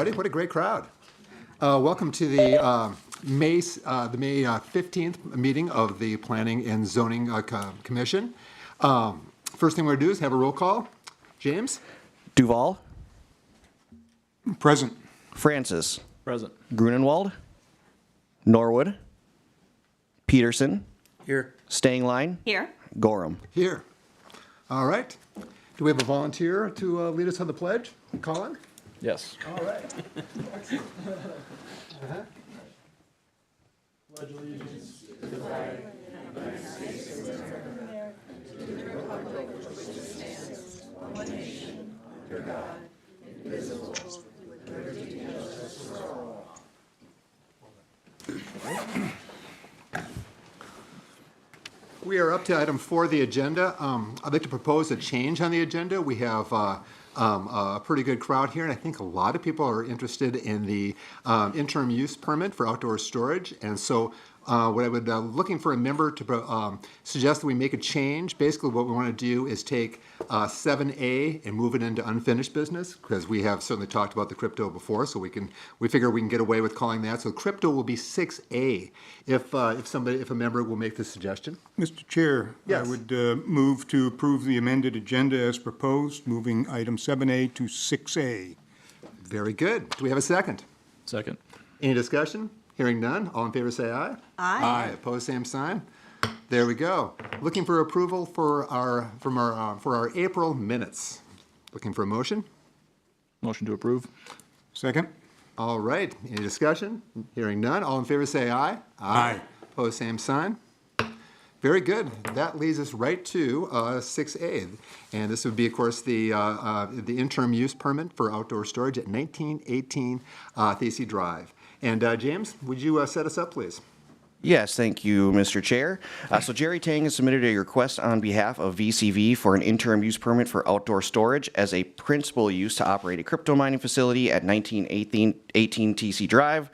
Buddy, what a great crowd. Welcome to the May 15th meeting of the Planning and Zoning Commission. First thing we're going to do is have a roll call. James? Duval. Present. Francis. Present. Grunenwald. Norwood. Peterson. Here. Stangline. Here. Gorham. Here. All right. Do we have a volunteer to lead us on the pledge? Colin? Yes. All right. We are up to item 4 of the agenda. I'd like to propose a change on the agenda. We have a pretty good crowd here, and I think a lot of people are interested in the interim use permit for outdoor storage. And so what I would, looking for a member to suggest that we make a change. Basically what we want to do is take 7A and move it into unfinished business, because we have certainly talked about the crypto before, so we figure we can get away with calling that. So crypto will be 6A if a member will make this suggestion. Mr. Chair, Yes. I would move to approve the amended agenda as proposed, moving item 7A to 6A. Very good. Do we have a second? Second. Any discussion? Hearing none. All in favor say aye. Aye. Opposed, same sign. There we go. Looking for approval for our April minutes. Looking for a motion? Motion to approve. Second? All right. Any discussion? Hearing none. All in favor say aye. Aye. Opposed, same sign. Very good. That leads us right to 6A. And this would be, of course, the interim use permit for outdoor storage at 1918 Thesey Drive. And James, would you set us up, please? Yes, thank you, Mr. Chair. So Jerry Tang has submitted a request on behalf of VCV for an interim use permit for outdoor storage as a principal use to operate a crypto mining facility at 1918 TC Drive.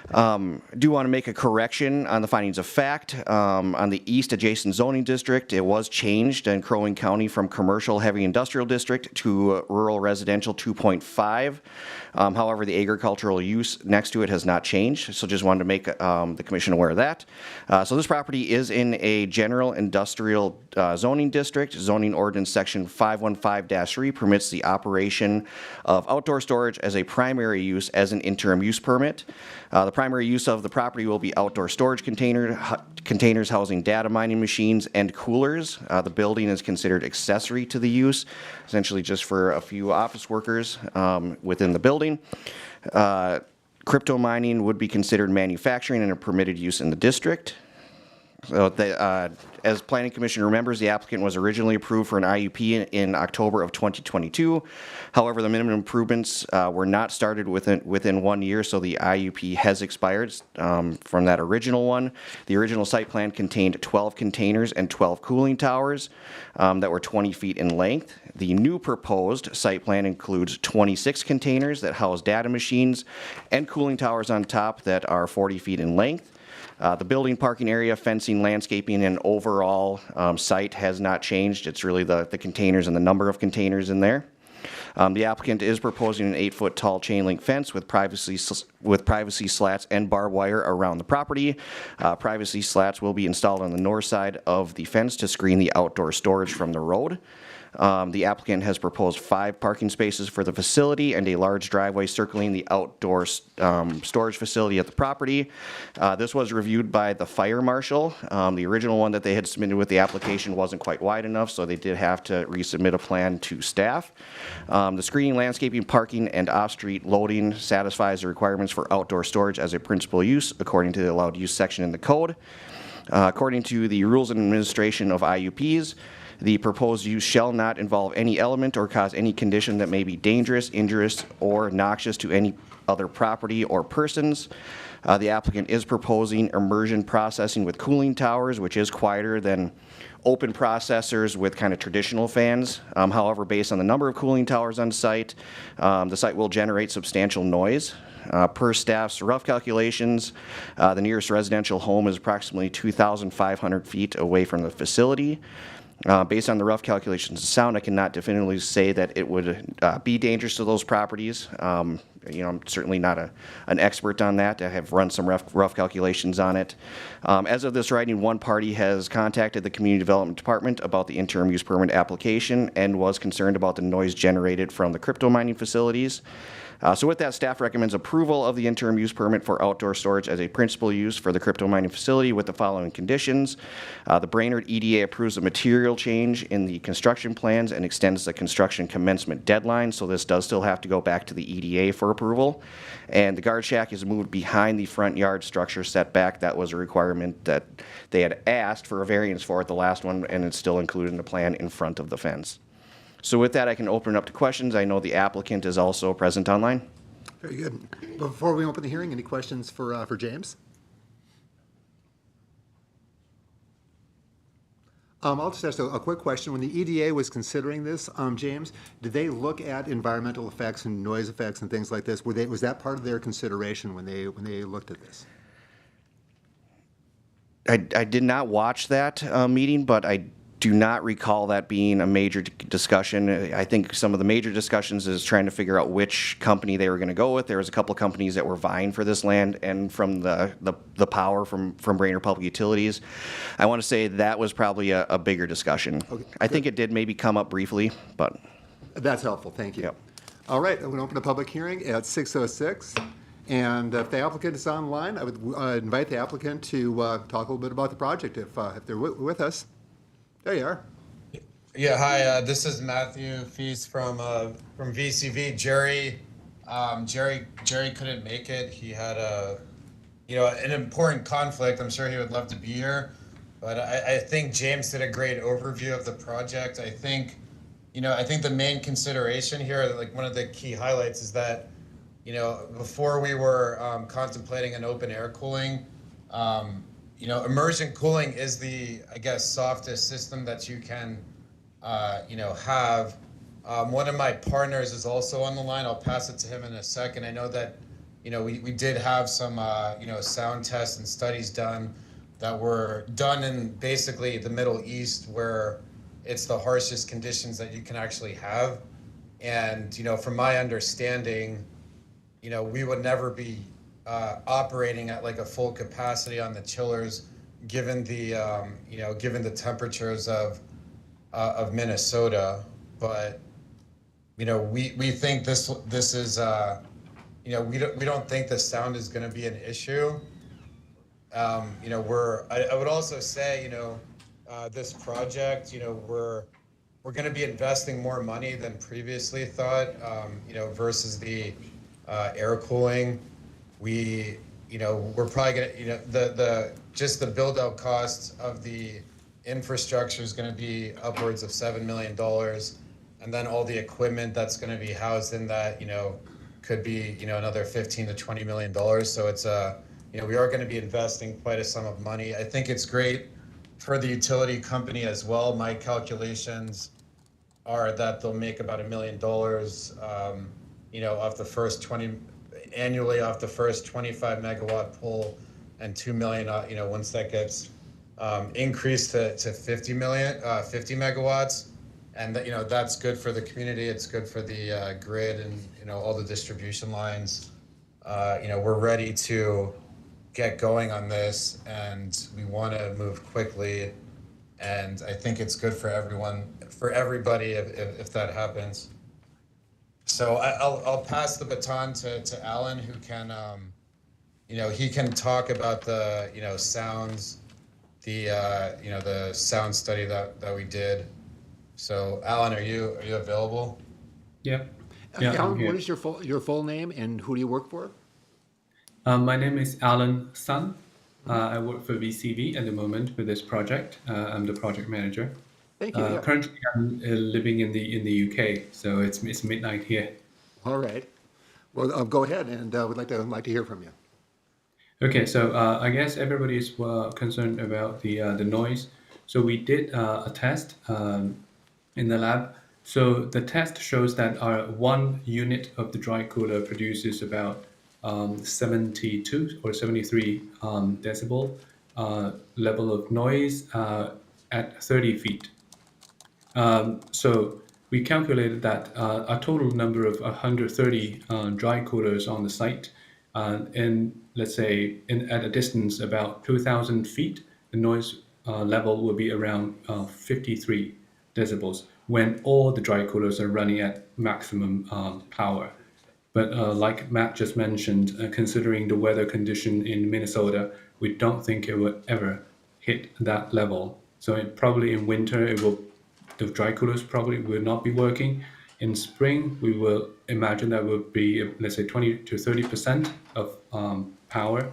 Do want to make a correction on the findings of fact. On the east adjacent zoning district, it was changed in Crow Wing County from commercial heavy industrial district to rural residential 2.5. However, the agricultural use next to it has not changed, so just wanted to make the commission aware of that. So this property is in a general industrial zoning district. Zoning ordinance section 515-3 permits the operation of outdoor storage as a primary use as an interim use permit. The primary use of the property will be outdoor storage containers housing data mining machines and coolers. The building is considered accessory to the use, essentially just for a few office workers within the building. Crypto mining would be considered manufacturing and a permitted use in the district. So as Planning Commission remembers, the applicant was originally approved for an IUP in October of 2022. However, the minimum improvements were not started within 1 year, so the IUP has expired from that original one. The original site plan contained 12 containers and 12 cooling towers that were 20 feet in length. The new proposed site plan includes 26 containers that house data machines and cooling towers on top that are 40 feet in length. The building, parking area, fencing, landscaping, and overall site has not changed. It's really the containers and the number of containers in there. The applicant is proposing an 8-foot tall chain link fence with privacy slats and barbed wire around the property. Privacy slats will be installed on the north side of the fence to screen the outdoor storage from the road. The applicant has proposed 5 parking spaces for the facility and a large driveway circling the outdoor storage facility at the property. This was reviewed by the fire marshal. The original one that they had submitted with the application wasn't quite wide enough, so they did have to resubmit a plan to staff. The screening, landscaping, parking, and off-street loading satisfies the requirements for outdoor storage as a principal use according to the allowed use section in the code. According to the rules and administration of IUPs, the proposed use shall not involve any element or cause any condition that may be dangerous, injurious, or noxious to any other property or persons. The applicant is proposing immersion processing with cooling towers, which is quieter than open processors with kind of traditional fans. However, based on the number of cooling towers on site, the site will generate substantial noise. Per staff's rough calculations, the nearest residential home is approximately 2,500 feet away from the facility. Based on the rough calculations of sound, I cannot definitively say that it would be dangerous to those properties. I'm certainly not an expert on that. I have run some rough calculations on it. As of this writing, one party has contacted the Community Development Department about the interim use permit application and was concerned about the noise generated from the crypto mining facilities. So with that, staff recommends approval of the interim use permit for outdoor storage as a principal use for the crypto mining facility with the following conditions. The Brainerd EDA approves a material change in the construction plans and extends the construction commencement deadline, so this does still have to go back to the EDA for approval. And the guard shack is moved behind the front yard structure setback. That was a requirement that they had asked for a variance for at the last one, and it's still included in the plan in front of the fence. So with that, I can open it up to questions. I know the applicant is also present online. Very good. Before we open the hearing, any questions for James? I'll just ask a quick question. When the EDA was considering this, James, did they look at environmental effects and noise effects and things like this? Was that part of their consideration when they looked at this? I did not watch that meeting, but I do not recall that being a major discussion. I think some of the major discussions is trying to figure out which company they were going to go with. There was a couple companies that were vying for this land, and from the power from Brainerd Public Utilities, I want to say that was probably a bigger discussion. Okay, I think it did maybe come up briefly, but That's helpful, thank you. Yep. All right, I'm going to open a public hearing at 6:06. And if the applicant is online, I would invite the applicant to talk a little bit about the project if they're with us. There you are. Yeah, hi. This is Matthew Feast from VCV. Jerry couldn't make it. He had an important conflict. I'm sure he would love to be here, but I think James did a great overview of the project. I think the main consideration here, like one of the key highlights, is that before we were contemplating an open air cooling. Immersion cooling is the, I guess, softest system that you can, have. One of my partners is also on the line. I'll pass it to him in a second. I know that, we did have some, sound tests and studies done that were done in basically the Middle East, where it's the harshest conditions that you can actually have. And, from my understanding, we would never be operating at like a full capacity on the chillers, given the temperatures of Minnesota. But we think this is we don't think the sound is going to be an issue. I would also say this project, we're going to be investing more money than previously thought, versus the air cooling. We're probably going to, just the build out cost of the infrastructure is going to be upwards of $7 million. And then all the equipment that's going to be housed in that, could be, another $15 to $20 million. So it's we are going to be investing quite a sum of money. I think it's great for the utility company as well. My calculations are that they'll make about $1 million, off the first annually off the first 25 megawatt pole, and 2 million, once that gets increased to 50 megawatts. And that's good for the community. It's good for the grid and, all the distribution lines. We're ready to get going on this, and we want to move quickly. And I think it's good for everybody if that happens. So I'll pass the baton to Alan, who can, he can talk about the, sounds, the sound study that we did. So Alan, are you available? Yeah. Yeah, Alan, what is your full name and who do you work for? my name is Alan Sun. I work for VCV at the moment with this project. I'm the project manager. Thank you. Yeah. Currently, I'm living in the UK, so it's midnight here. All right. Well, go ahead, and we'd like to hear from you. Okay, so I guess everybody is concerned about the noise. So we did a test in the lab. So the test shows that our 1 unit of the dry cooler produces about 72 or 73 decibel level of noise at 30 feet. So we calculated that a total number of 130 dry coolers on the site, and let's say at a distance about 2,000 feet, the noise level will be around 53 decibels when all the dry coolers are running at maximum power. But like Matt just mentioned, considering the weather condition in Minnesota, we don't think it will ever hit that level. So probably in winter, the dry coolers probably will not be working. In spring, we will imagine that will be, let's say, 20 to 30% of power.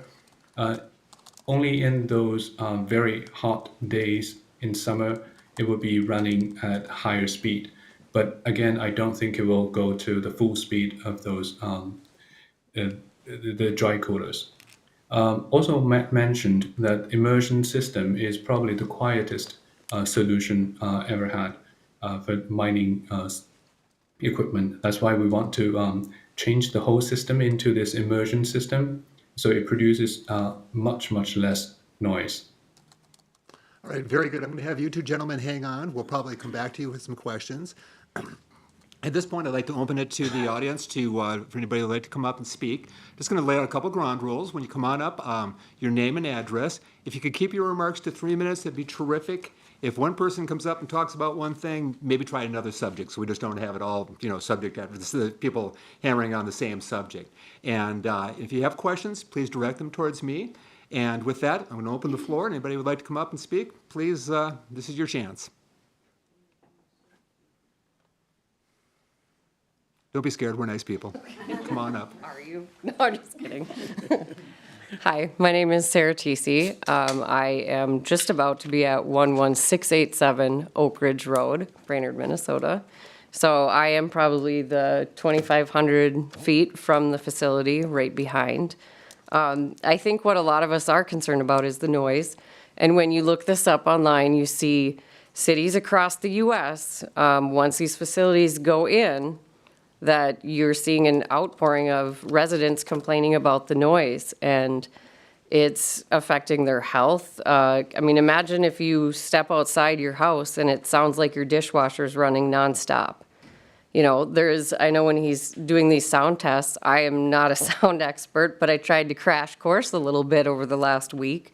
Only in those very hot days in summer, it will be running at higher speed. But again, I don't think it will go to the full speed of those the dry coolers. Also, Matt mentioned that immersion system is probably the quietest solution ever had for mining equipment. That's why we want to change the whole system into this immersion system, so it produces much less noise. All right, very good. I'm going to have you two gentlemen hang on. We'll probably come back to you with some questions. At this point, I'd like to open it to the audience for anybody who'd like to come up and speak. Just going to lay out a couple ground rules. When you come on up, your name and address. If you could keep your remarks to 3 minutes, that'd be terrific. If one person comes up and talks about one thing, maybe try another subject, so we just don't have it all, subject after people hammering on the same subject. And if you have questions, please direct them towards me. And with that, I'm going to open the floor. Anybody who would like to come up and speak, please, this is your chance. Don't be scared, we're nice people. Come on up. Are you? No, I'm just kidding. Hi, my name is Sarah Tisi. I am just about to be at 11687 Oak Ridge Road, Brainerd, Minnesota. So I am probably the 2,500 feet from the facility right behind. I think what a lot of us are concerned about is the noise. And when you look this up online, you see cities across the U.S., once these facilities go in, that you're seeing an outpouring of residents complaining about the noise, and it's affecting their health. I mean, imagine if you step outside your house and it sounds like your dishwasher's running nonstop. I know when he's doing these sound tests, I am not a sound expert, but I tried to crash course a little bit over the last week.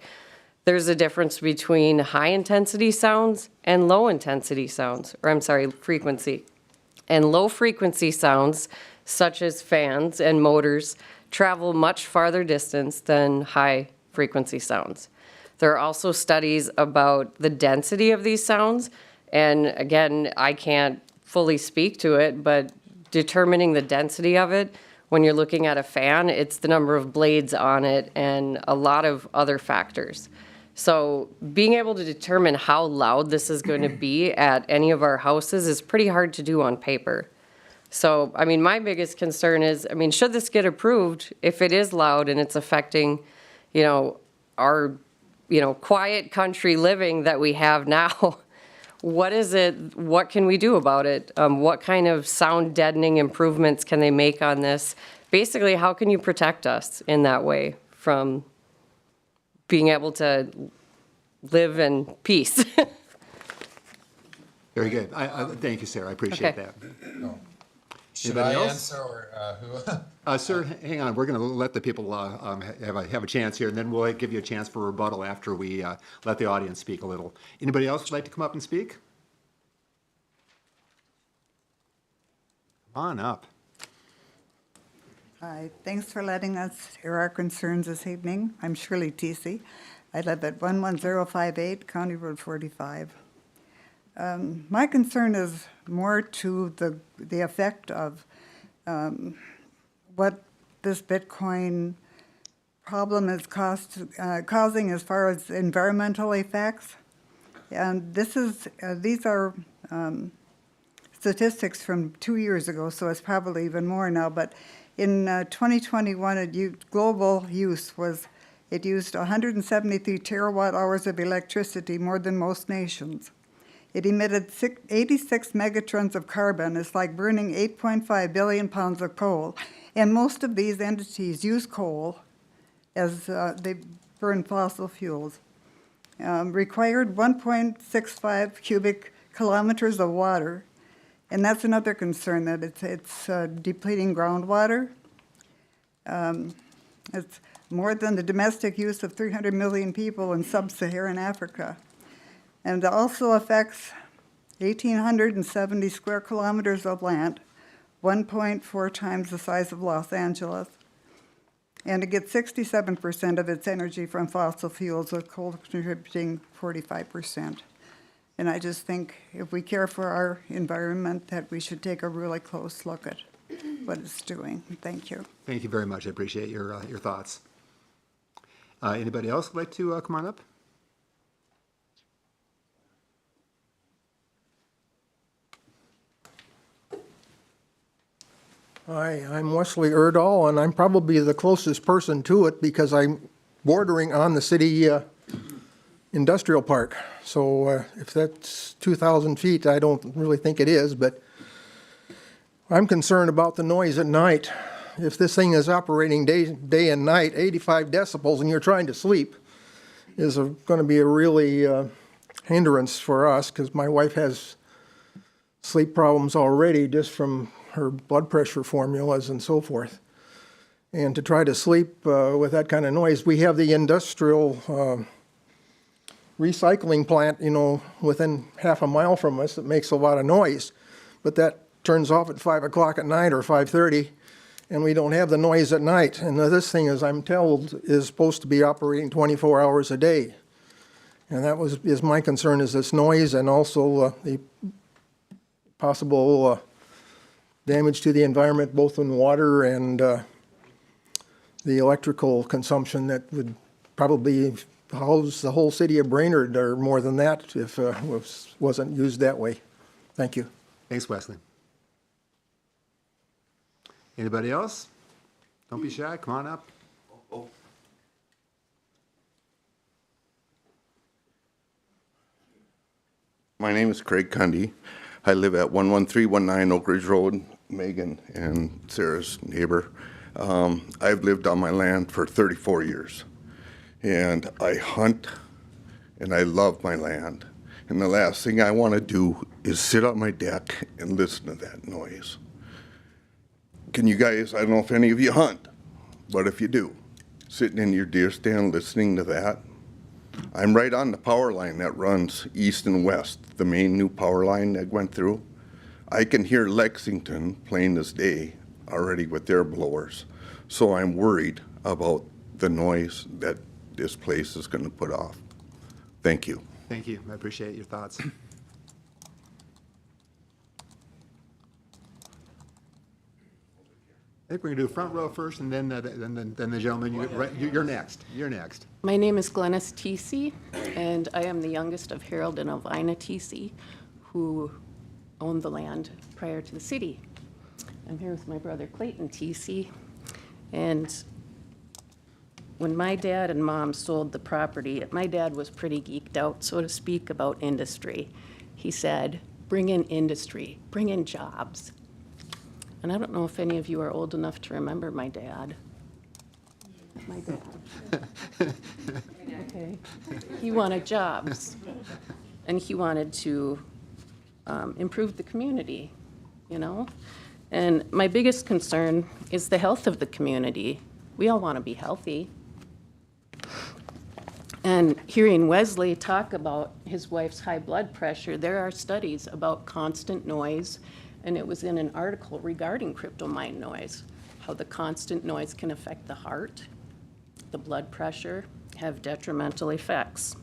There's a difference between high intensity sounds and low intensity sounds, frequency. And low frequency sounds, such as fans and motors, travel much farther distance than high frequency sounds. There are also studies about the density of these sounds. And again, I can't fully speak to it, but determining the density of it, when you're looking at a fan, it's the number of blades on it and a lot of other factors. So being able to determine how loud this is going to be at any of our houses is pretty hard to do on paper. So, I mean, my biggest concern is, should this get approved, if it is loud and it's affecting, our, quiet country living that we have now, what is it, what can we do about it? What kind of sound deadening improvements can they make on this? Basically, how can you protect us in that way from being able to live in peace? Very good. Thank you, Sarah. I appreciate Okay. that. Should Anybody I else? answer or who? Sir, hang on. We're going to let the people have a chance here, and then we'll give you a chance for rebuttal after we let the audience speak a little. Anybody else would like to come up and speak? Come on up. Hi, thanks for letting us hear our concerns this evening. I'm Shirley Tisi. I live at 11058 County Road 45. My concern is more to the effect of what this Bitcoin problem is causing as far as environmental effects. And these are statistics from 2 years ago, so it's probably even more now. But in 2021, global use it used 173 terawatt hours of electricity, more than most nations. It emitted 86 megatons of carbon. It's like burning 8.5 billion pounds of coal. And most of these entities use coal as they burn fossil fuels. Required 1.65 cubic kilometers of water. And that's another concern, that it's depleting groundwater. It's more than the domestic use of 300 million people in sub-Saharan Africa. And it also affects 1,870 square kilometers of land, 1.4 times the size of Los Angeles. And it gets 67% of its energy from fossil fuels, with coal contributing 45%. And I just think if we care for our environment, that we should take a really close look at what it's doing. Thank you. Thank you very much. I appreciate your thoughts. Anybody else like to come on up? Hi, I'm Wesley Erdahl, and I'm probably the closest person to it because I'm bordering on the city industrial park. So if that's 2,000 feet, I don't really think it is, but I'm concerned about the noise at night. If this thing is operating day and night, 85 decibels, and you're trying to sleep, is going to be a really hindrance for us, because my wife has sleep problems already just from her blood pressure formulas and so forth. And to try to sleep with that kind of noise, we have the industrial recycling plant, within half a mile from us that makes a lot of noise, but that turns off at 5 o'clock at night or 5:30, and we don't have the noise at night. And this thing, as I'm told, is supposed to be operating 24 hours a day. And that is my concern, is this noise, and also the possible damage to the environment, both in water and the electrical consumption that would probably house the whole city of Brainerd, or more than that, if it wasn't used that way. Thank you. Thanks, Wesley. Anybody else? Don't be shy. Come on up. My name is Craig Cundy. I live at 11319 Oak Ridge Road, Megan and Sarah's neighbor. I've lived on my land for 34 years, and I hunt, and I love my land. And the last thing I want to do is sit on my deck and listen to that noise. Can you guys, I don't know if any of you hunt, but if you do, sitting in your deer stand listening to that, I'm right on the power line that runs east and west, the main new power line that went through. I can hear Lexington plain as day already with their blowers. So I'm worried about the noise that this place is going to put off. Thank you. Thank you. I appreciate your thoughts. I think we're going to do front row first, and then the gentleman. You're next. You're next. My name is Glennis Teesey, and I am the youngest of Harold and Elvina Teesey, who owned the land prior to the city. I'm here with my brother Clayton Teesey, and when my dad and mom sold the property, my dad was pretty geeked out, so to speak, about industry. He said, bring in industry, bring in jobs. And I don't know if any of you are old enough to remember my dad. My dad. Okay. He wanted jobs, and he wanted to improve the community, And my biggest concern is the health of the community. We all want to be healthy. And hearing Wesley talk about his wife's high blood pressure, there are studies about constant noise, and it was in an article regarding cryptomine noise, how the constant noise can affect the heart, the blood pressure, have detrimental effects.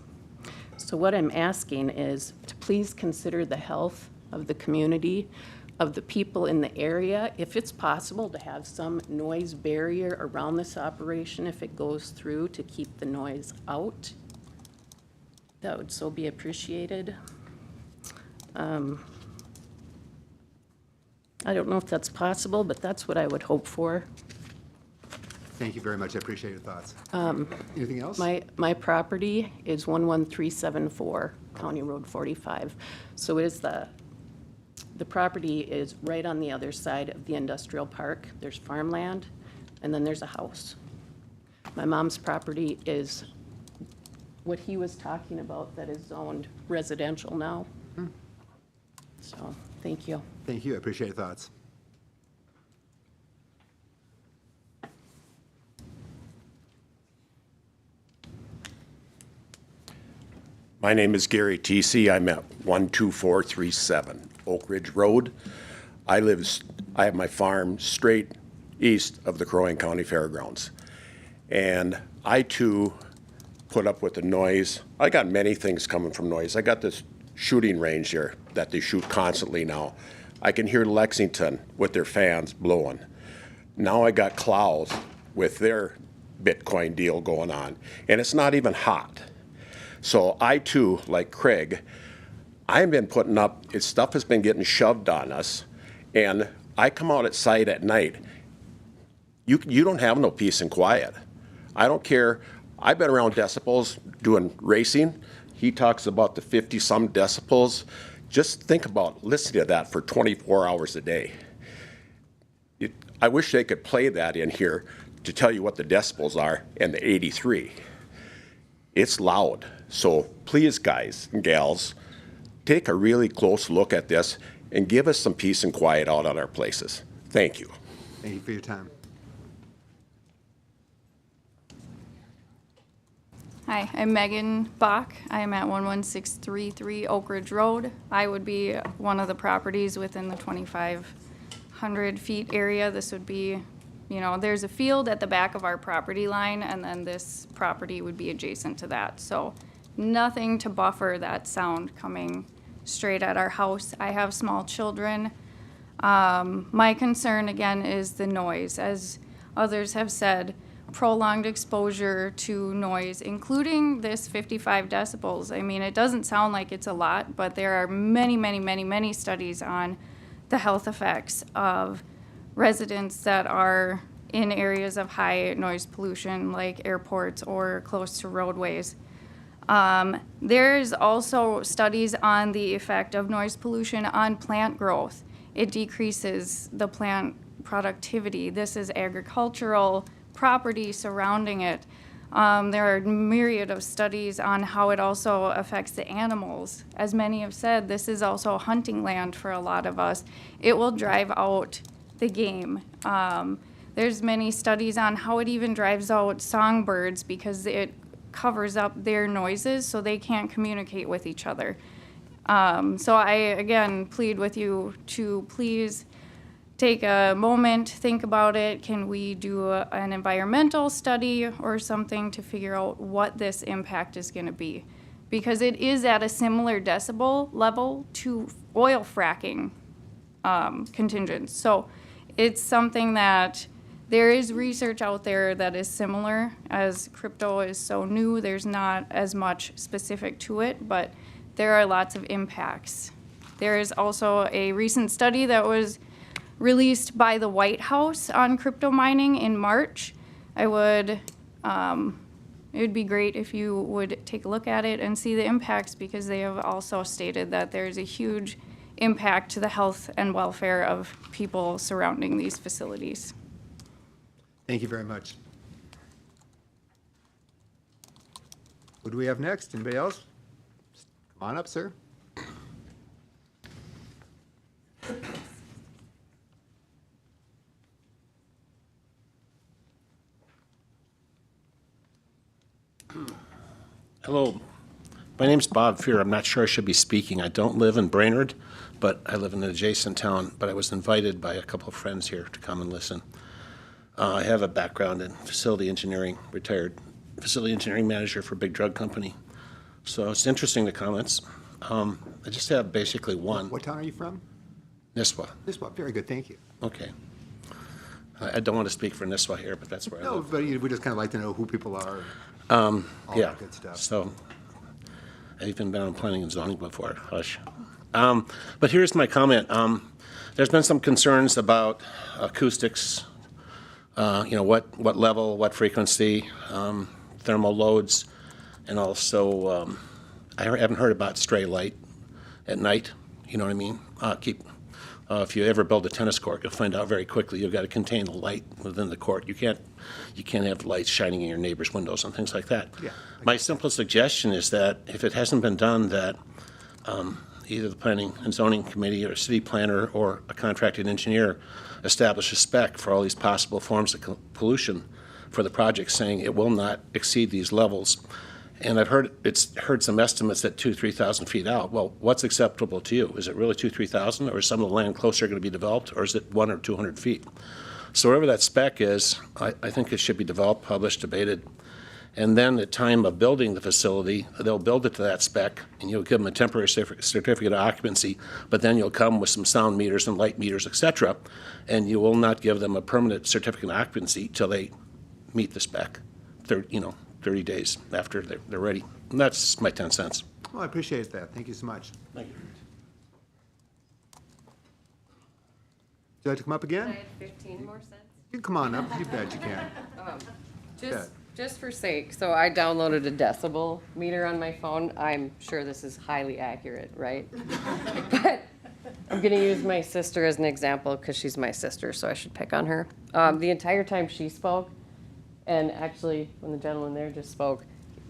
So what I'm asking is to please consider the health of the community, of the people in the area, if it's possible to have some noise barrier around this operation if it goes through to keep the noise out. That would so be appreciated. I don't know if that's possible, but that's what I would hope for. Thank you very much. I appreciate your thoughts. Anything else? My property is 11374 County Road 45. So it is the property is right on the other side of the industrial park. There's farmland, and then there's a house. My mom's property is what he was talking about, that is zoned residential now. So Thank you. Thank you, I appreciate your thoughts. My name is Gary TC. I'm at 12437 Oak Ridge Road. I have my farm straight east of the Crow Wing County Fairgrounds. And I too put up with the noise. I got many things coming from noise. I got this shooting range here that they shoot constantly now. I can hear Lexington with their fans blowing. Now I got Clowes with their Bitcoin deal going on, and it's not even hot. So I too, like Craig, I've been putting up, stuff has been getting shoved on us, and I come out at site at night. You don't have no peace and quiet. I don't care. I've been around decibels doing racing. He talks about the 50-some decibels. Just think about listening to that for 24 hours a day. I wish they could play that in here to tell you what the decibels are and the 83. It's loud. So please, guys and gals, take a really close look at this and give us some peace and quiet out at our places. Thank you. Thank you for your time. Hi, I'm Megan Bach. I am at 11633 Oak Ridge Road. I would be one of the properties within the 2,500 feet area. This would be, there's a field at the back of our property line, and then this property would be adjacent to that. So nothing to buffer that sound coming straight at our house. I have small children. My concern, again, is the noise. As others have said, prolonged exposure to noise, including this 55 decibels. I mean, it doesn't sound like it's a lot, but there are many, many, many, many studies on the health effects of residents that are in areas of high noise pollution, like airports or close to roadways. There's also studies on the effect of noise pollution on plant growth. It decreases the plant productivity. This is agricultural property surrounding it. There are a myriad of studies on how it also affects the animals. As many have said, this is also hunting land for a lot of us. It will drive out the game. There's many studies on how it even drives out songbirds because it covers up their noises so they can't communicate with each other. So I, again, plead with you to please take a moment, think about it. Can we do an environmental study or something to figure out what this impact is going to be? Because it is at a similar decibel level to oil fracking contingents. So it's something that there is research out there that is similar. As crypto is so new, there's not as much specific to it, but there are lots of impacts. There is also a recent study that was released by the White House on crypto mining in March. It would be great if you would take a look at it and see the impacts, because they have also stated that there's a huge impact to the health and welfare of people surrounding these facilities. Thank you very much. Who do we have next? Anybody else? Come on up, sir. Hello, my name's Bob Fear. I'm not sure I should be speaking. I don't live in Brainerd, but I live in an adjacent town, but I was invited by a couple of friends here to come and listen. I have a background in facility engineering, retired facility engineering manager for a big drug company. So it's interesting, the comments. I just have basically one. What town are you from? Nisswa. Nisswa, very good, thank you. Okay. I don't want to speak for Nisswa here, but that's where I No, live. but we just kind of like to know who people are, all Yeah, that good stuff. so I've even been on planning and zoning before, hush. But here's my comment. There's been some concerns about acoustics, what level, what frequency, thermal loads, and also I haven't heard about stray light at night, you know what I mean? If you ever build a tennis court, you'll find out very quickly you've got to contain the light within the court. You can't have lights shining in your neighbor's windows and things like that. Yeah. My simple suggestion is that if it hasn't been done, that either the Planning and Zoning Committee or city planner or a contracted engineer establish a spec for all these possible forms of pollution for the project, saying it will not exceed these levels. And I've heard some estimates at 2,000-3,000 feet out. Well, what's acceptable to you? Is it really 2,000-3,000, or is some of the land closer going to be developed, or is it 100 or 200 feet? So wherever that spec is, I think it should be developed, published, debated, and then at time of building the facility, they'll build it to that spec, and you'll give them a temporary certificate of occupancy, but then you'll come with some sound meters and light meters, et cetera, and you will not give them a permanent certificate of occupancy till they meet the spec, 30 days after they're ready. And that's my 10 cents. Well, I appreciate that. Thank you so much. Thank you. Would you like to come up again? I had 15 more cents. You can come on up. You bet you can. Just for sake, so I downloaded a decibel meter on my phone. I'm sure this is highly accurate, right? But I'm gonna use my sister as an example because she's my sister, so I should pick on her. The entire time she spoke, and actually when the gentleman there just spoke,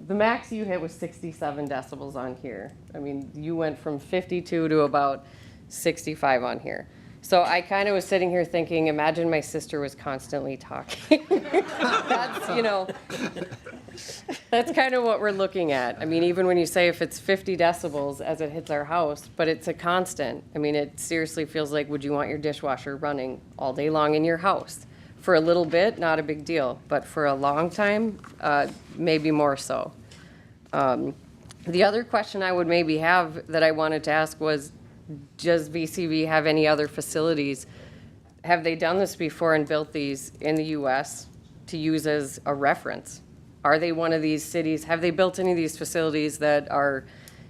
the max you hit was 67 decibels on here. I mean, you went from 52 to about 65 on here. So I kind of was sitting here thinking, imagine my sister was constantly talking. That's, that's kind of what we're looking at. I mean, even when you say if it's 50 decibels as it hits our house, but it's a constant. I mean, it seriously feels like, would you want your dishwasher running all day long in your house? For a little bit, not a big deal, but for a long time, maybe more so. The other question I would maybe have that I wanted to ask was, does VCV have any other facilities? Have they done this before and built these in the US to use as a reference? Are they one of these cities? Have they built any of these facilities that are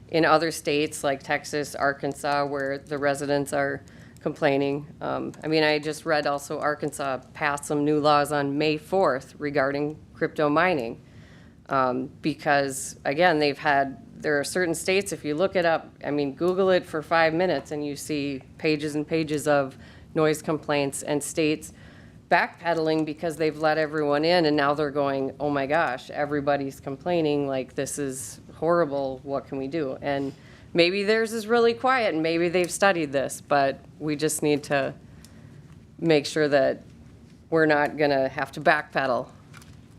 in other states like Texas, Arkansas, where the residents are complaining? I mean, I just read also Arkansas passed some new laws on May 4th regarding crypto mining. Because again, there are certain states, if you look it up, I mean, Google it for 5 minutes and you see pages and pages of noise complaints and states backpedaling because they've let everyone in and now they're going, oh my gosh, everybody's complaining, like this is horrible, what can we do? And maybe theirs is really quiet and maybe they've studied this, but we just need to make sure that we're not gonna have to backpedal,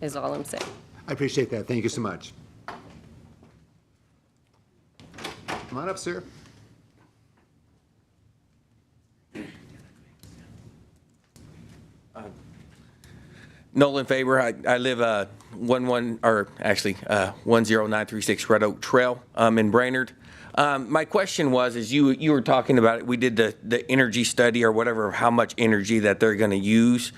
is all I'm saying. I appreciate that. Thank you so much. Come on up, sir. Nolan Faber. I live 10936 Red Oak Trail in Brainerd. My question was, as you were talking about it, we did the energy study or whatever, how much energy that they're going to use.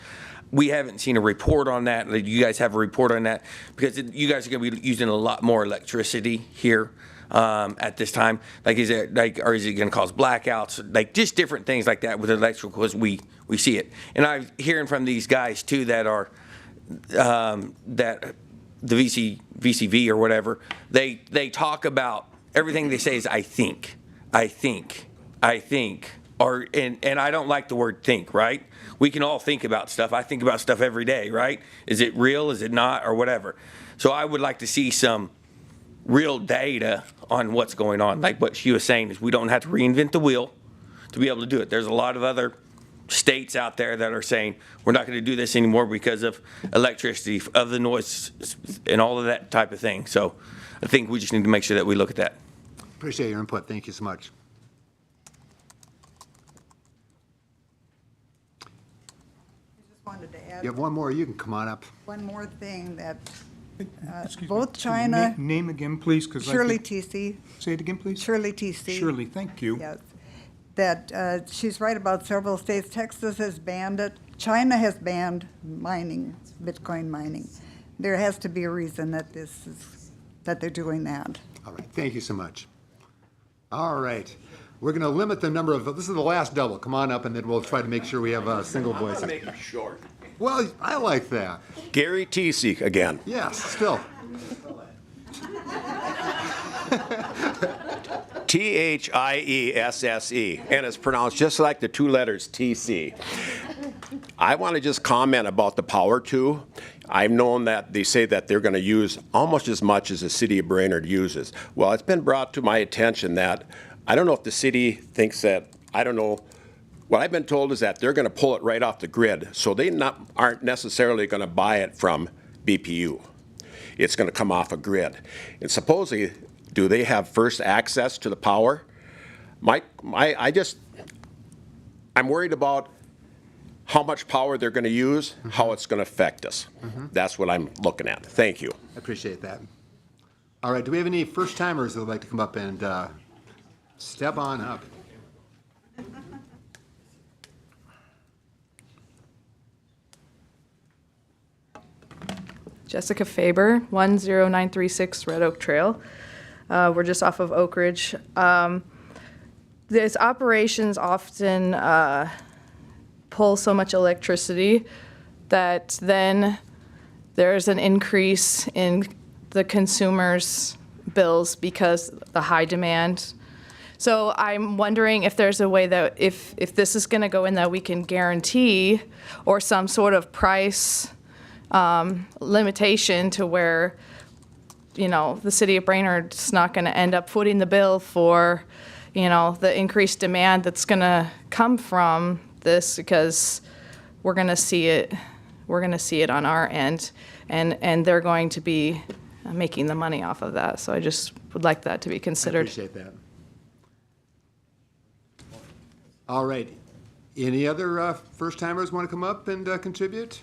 We haven't seen a report on that. You guys have a report on that? Because you guys are going to be using a lot more electricity here at this time. Like, is it going to cause blackouts? Like, just different things like that with electrical, because we see it. And I'm hearing from these guys too that are that the VCV or whatever. They talk about everything they say is I think, or and I don't like the word think, right? We can all think about stuff. I think about stuff every day, right? Is it real? Is it not? Or whatever. So I would like to see some real data on what's going on. Like what she was saying is we don't have to reinvent the wheel to be able to do it. There's a lot of other states out there that are saying we're not going to do this anymore because of electricity, of the noise, and all of that type of thing. So I think we just need to make sure that we look at that. Appreciate your input. Thank you so much. Wanted to add You have one more. You can come on up. one more thing that Excuse me. both So China, Name again, please, because Shirley TC, Say it again, please. Shirley TC. Shirley, thank you. Yes, that she's right about several states. Texas has banned it. China has banned mining, Bitcoin mining. There has to be a reason that that they're doing that. All right. Thank you so much. All right. We're going to limit the number of, this is the last double. Come on up, and then we'll try to make sure we have a single voice. Make it short. Well, I like that. Gary Teesey again. Yes, still. Thiesse, and it's pronounced just like the two letters TC. I want to just comment about the power too. I've known that they say that they're going to use almost as much as the city of Brainerd uses. Well, it's been brought to my attention that I don't know if the city thinks that, I don't know. What I've been told is that they're going to pull it right off the grid, so they aren't necessarily going to buy it from BPU. It's going to come off a grid. And supposedly, do they have first access to the power? I'm worried about how much power they're going to use, how it's going to affect us. That's what I'm looking at. Thank you. I appreciate that. All right, do we have any first-timers that would like to come up and step on up? Jessica Faber, 10936 Red Oak Trail. We're just off of Oak Ridge. These operations often pull so much electricity that then there's an increase in the consumers' bills because the high demand. So I'm wondering if there's a way that if this is going to go in that we can guarantee or some sort of price limitation to where, you know, the city of Brainerd's not going to end up footing the bill for, you know, the increased demand that's going to come from this, because we're going to see it on our end, and they're going to be making the money off of that. So I just would like that to be I considered. appreciate that. All right. Any other first-timers want to come up and contribute?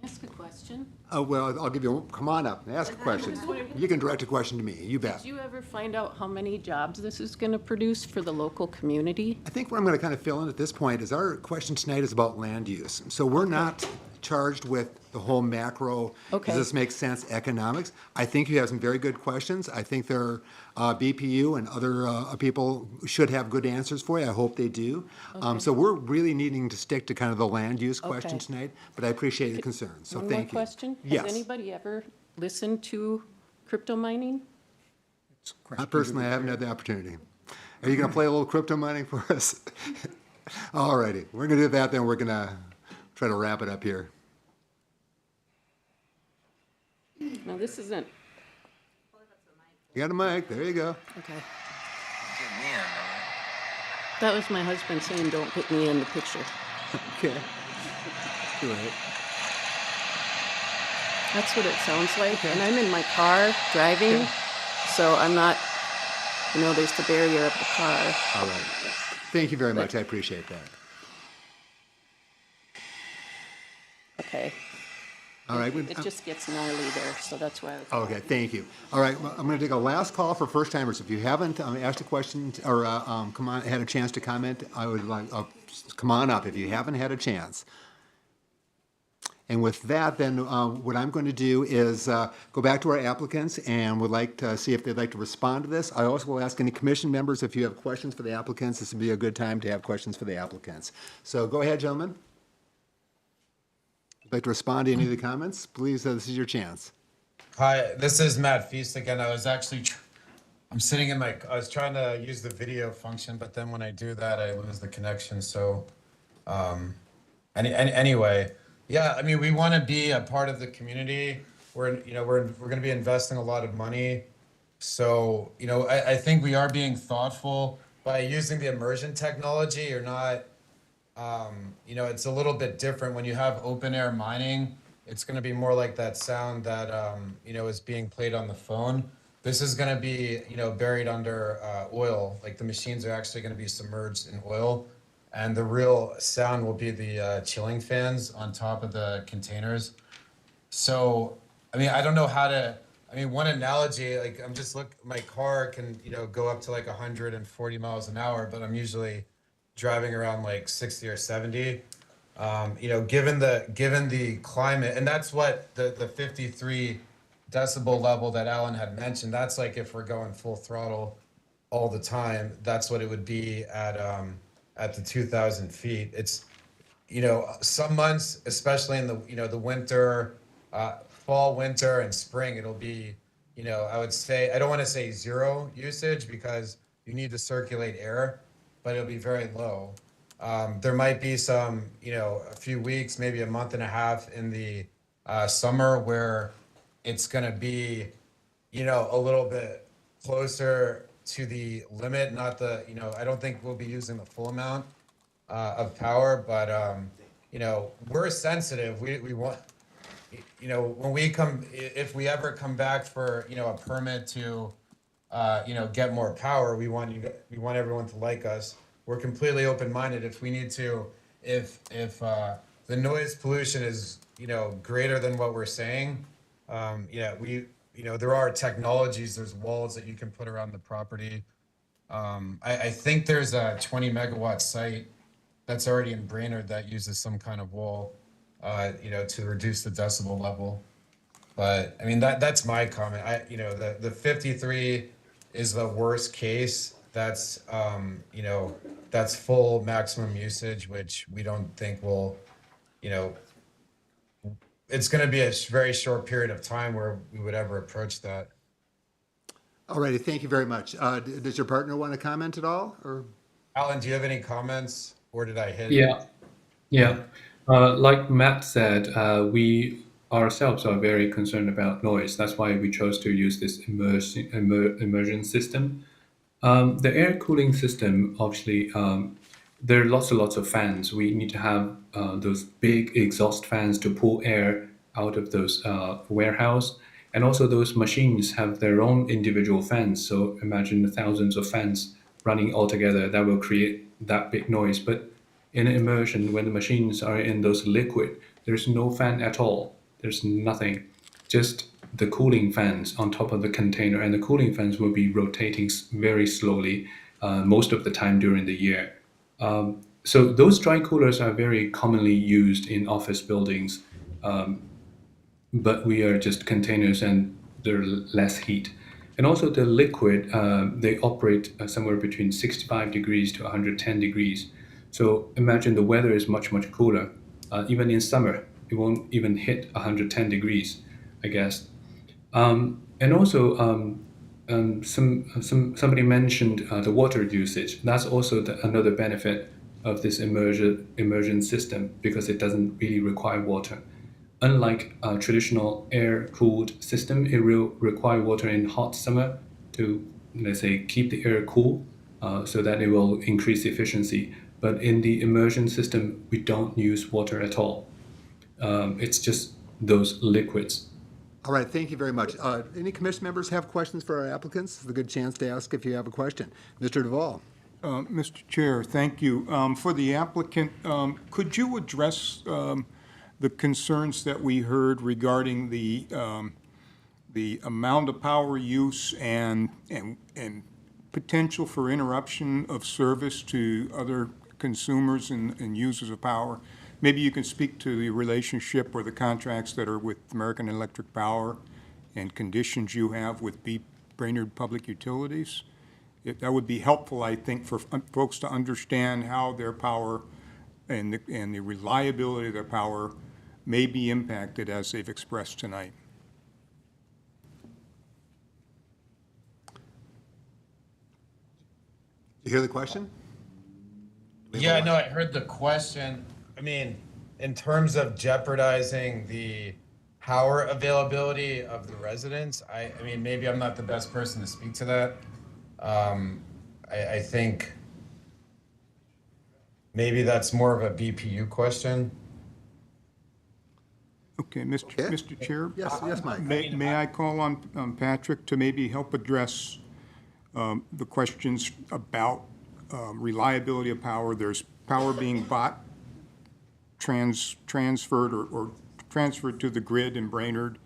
Ask a question. Oh, well, I'll give you, come on up and ask a question. You can direct a question to me, you bet. Did you ever find out how many jobs this is going to produce for the local community? I think what I'm going to kind of fill in at this point is our question tonight is about land use. So we're not charged with the whole macro, Okay. does this make sense, economics. I think you have some very good questions. I think there BPU and other people should have good answers for you. I hope they do. Okay. So we're really needing to stick to kind of the land use question Okay. tonight, but I appreciate your concern, so One thank you. more question. Yes. Has anybody ever listened to crypto mining? I personally haven't had the opportunity. Are you going to play a little crypto mining for us? All righty, we're going to do that, then we're going to try to wrap it up here. No, this isn't. You got a mic, there you go. Okay. That was my husband saying, "Don't put me in the picture." Okay. Go ahead. That's what it sounds like. And I'm in my car driving, so I'm not, you know, there's the barrier of the car. All right. Thank you very much, I appreciate that. Okay. All right. It just gets gnarly there, so that's why I was. Okay, thank you. All right, well, I'm going to take a last call for first-timers. If you haven't asked a question or had a chance to comment, I would like, come on up if you haven't had a chance. And with that, then what I'm going to do is go back to our applicants and would like to see if they'd like to respond to this. I also will ask any commission members if you have questions for the applicants. This would be a good time to have questions for the applicants. So go ahead, gentlemen. If you'd like to respond to any of the comments, please, this is your chance. Hi, this is Matt Feast again. I was actually, I'm sitting in I was trying to use the video function, but then when I do that, I lose the connection. So, anyway, yeah, I mean, we want to be a part of the community. We're going to be investing a lot of money. So, I think we are being thoughtful by using the immersion technology. You're not, it's a little bit different when you have open air mining. It's going to be more like that sound that, is being played on the phone. This is going to be, buried under oil. Like the machines are actually going to be submerged in oil. And the real sound will be the chilling fans on top of the containers. So, I mean, I don't know how to, one analogy, like my car can, go up to like 140 miles an hour, but I'm usually driving around like 60 or 70. Given the climate, and that's what the 53 decibel level that Alan had mentioned, that's like if we're going full throttle all the time, that's what it would be at the 2,000 feet. It's, some months, especially in the winter, fall, winter, and spring, it'll be, I would say, I don't want to say zero usage because you need to circulate air, but it'll be very low. There might be some, a few weeks, maybe a month and a half in the summer where it's going to be, a little bit closer to the limit, not the, I don't think we'll be using the full amount of power, but, we're sensitive. We want, when we come, if we ever come back for, a permit to, get more power, we want everyone to like us. We're completely open-minded. If we need to, if the noise pollution is, greater than what we're saying, there are technologies, there's walls that you can put around the property. I think there's a 20 megawatt site that's already in Brainerd that uses some kind of wall, to reduce the decibel level. But I mean, that's my comment. The 53 is the worst case. That's, that's full maximum usage, which we don't think will, it's going to be a very short period of time where we would ever approach that. All righty, thank you very much. Does your partner want to comment at all, or? Alan, do you have any comments, or did I hit? Yeah. Like Matt said, we ourselves are very concerned about noise. That's why we chose to use this immersion system. The air cooling system, obviously, there are lots and lots of fans. We need to have those big exhaust fans to pull air out of those warehouse. And also those machines have their own individual fans. So imagine the thousands of fans running all together. That will create that big noise. But in immersion, when the machines are in those liquid, there's no fan at all. There's nothing, just the cooling fans on top of the container. And the cooling fans will be rotating very slowly most of the time during the year. So those dry coolers are very commonly used in office buildings, but we are just containers and they're less heat. And also the liquid, they operate somewhere between 65 degrees to 110 degrees. So imagine the weather is much, much cooler. Even in summer, it won't even hit 110 degrees, I guess. And also, somebody mentioned the water usage. That's also another benefit of this immersion system because it doesn't really require water. Unlike a traditional air-cooled system, it will require water in hot summer to, let's say, keep the air cool so that it will increase efficiency. But in the immersion system, we don't use water at all. It's just those liquids. All right, thank you very much. Any commission members have questions for our applicants? This is a good chance to ask if you have a question. Mr. Duvall. Mr. Chair, thank you. For the applicant, could you address the concerns that we heard regarding the amount of power use and potential for interruption of service to other consumers and users of power? Maybe you can speak to the relationship or the contracts that are with American Electric Power and conditions you have with Brainerd Public Utilities. That would be helpful, I think, for folks to understand how their power and the reliability of their power may be impacted as they've expressed tonight. You hear the question? Yeah, no, I heard the question. I mean, in terms of jeopardizing the power availability of the residents, I mean, maybe I'm not the best person to speak to that. I think maybe that's more of a BPU question. Okay, Mr. Chair? Yes, Mike. May I call on Patrick to maybe help address the questions about reliability of power? There's power being bought, transferred or transferred to the grid in Brainerd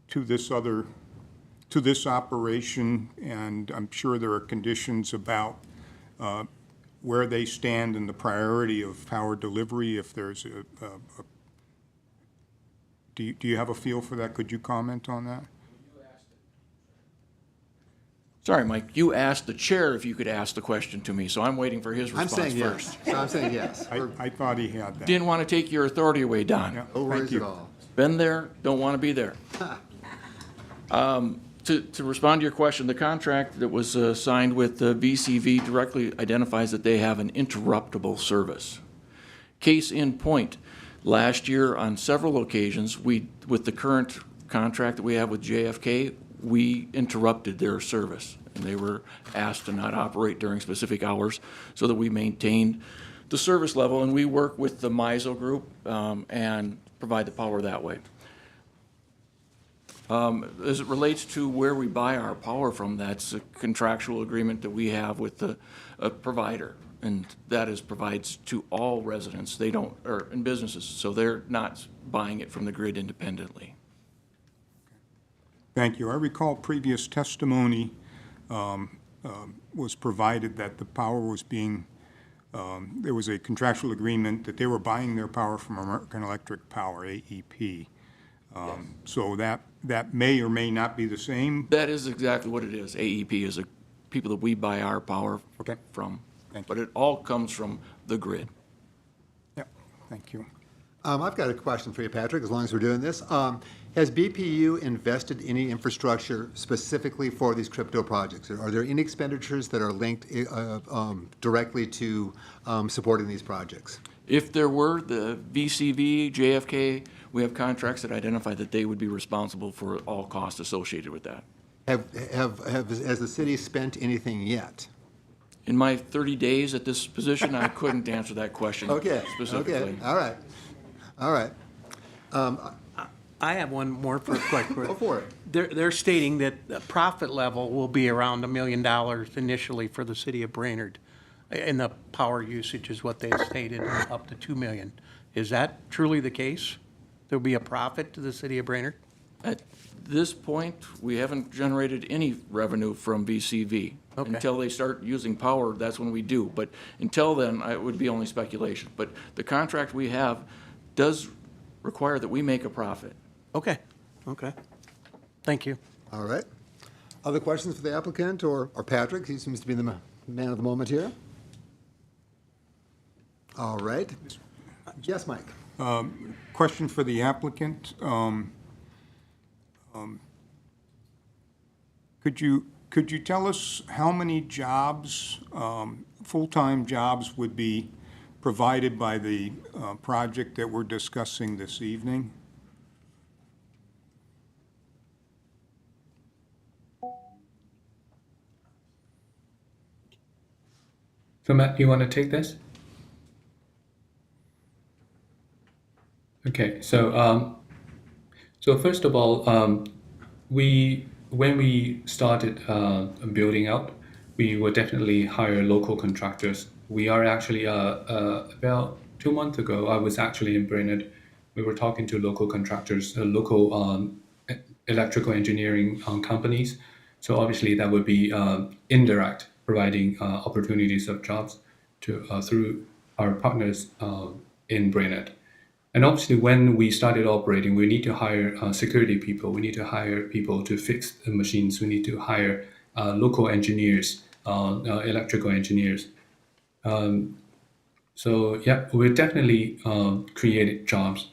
to this operation, and I'm sure there are conditions about where they stand in the priority of power delivery. If there's do you have a feel for that? Could you comment on that? Sorry, Mike, you asked the chair if you could ask the question to me, so I'm waiting for his response I'm saying first. yes. So I'm saying yes. I thought he had that. Didn't want to take your authority away, Don. Yeah, No thank worries you. at all. Been there, don't want to be there. To respond to your question, the contract that was signed with VCV directly identifies that they have an interruptible service. Case in point, last year on several occasions, with the current contract that we have with JFK, we interrupted their service, and they were asked to not operate during specific hours so that we maintained the service level, and we work with the MISO group and provide the power that way. As it relates to where we buy our power from, that's a contractual agreement that we have with the provider, and that is provides to all residents. They don't, or in businesses, so they're not buying it from the grid independently. Thank you. I recall previous testimony was provided that the power was being, there was a contractual agreement that they were buying their power from American Electric Power, AEP. So that may or may not be the same. That is exactly what it is. AEP is people that we buy our power from. Thank you. But it all comes from the grid. Yep, thank you. I've got a question for you, Patrick, as long as we're doing this. Has BPU invested any infrastructure specifically for these crypto projects? Are there any expenditures that are linked directly to supporting these projects? If there were, the VCV, JFK, we have contracts that identify that they would be responsible for all costs associated with that. Has the city spent anything yet? In my 30 days at this position, I couldn't answer that question specifically. Okay, all right, all right. I have one more for a quick. Go for it. They're stating that the profit level will be around $1 million initially for the city of Brainerd. And the power usage is what they stated, up to $2 million. Is that truly the case? There'll be a profit to the city of Brainerd? At this point, we haven't generated any revenue from VCV. Okay. Until they start using power, that's when we do. But until then, it would be only speculation. But the contract we have does require that we make a profit. Okay, okay. Thank you. All right. Other questions for the applicant or Patrick? He seems to be the man of the moment here. All right. Yes, Mike. Question for the applicant. Could you tell us how many jobs, full-time jobs, would be provided by the project that we're discussing this evening? So Matt, you want to take this? Okay, so first of all, when we started building out, we will definitely hire local contractors. We are actually about 2 months ago, I was actually in Brainerd. We were talking to local contractors, local electrical engineering companies. So obviously that would be indirect, providing opportunities of jobs to through our partners in Brainerd. And obviously, when we started operating, we need to hire security people. We need to hire people to fix the machines. We need to hire local engineers, electrical engineers. So yeah, we're definitely created jobs.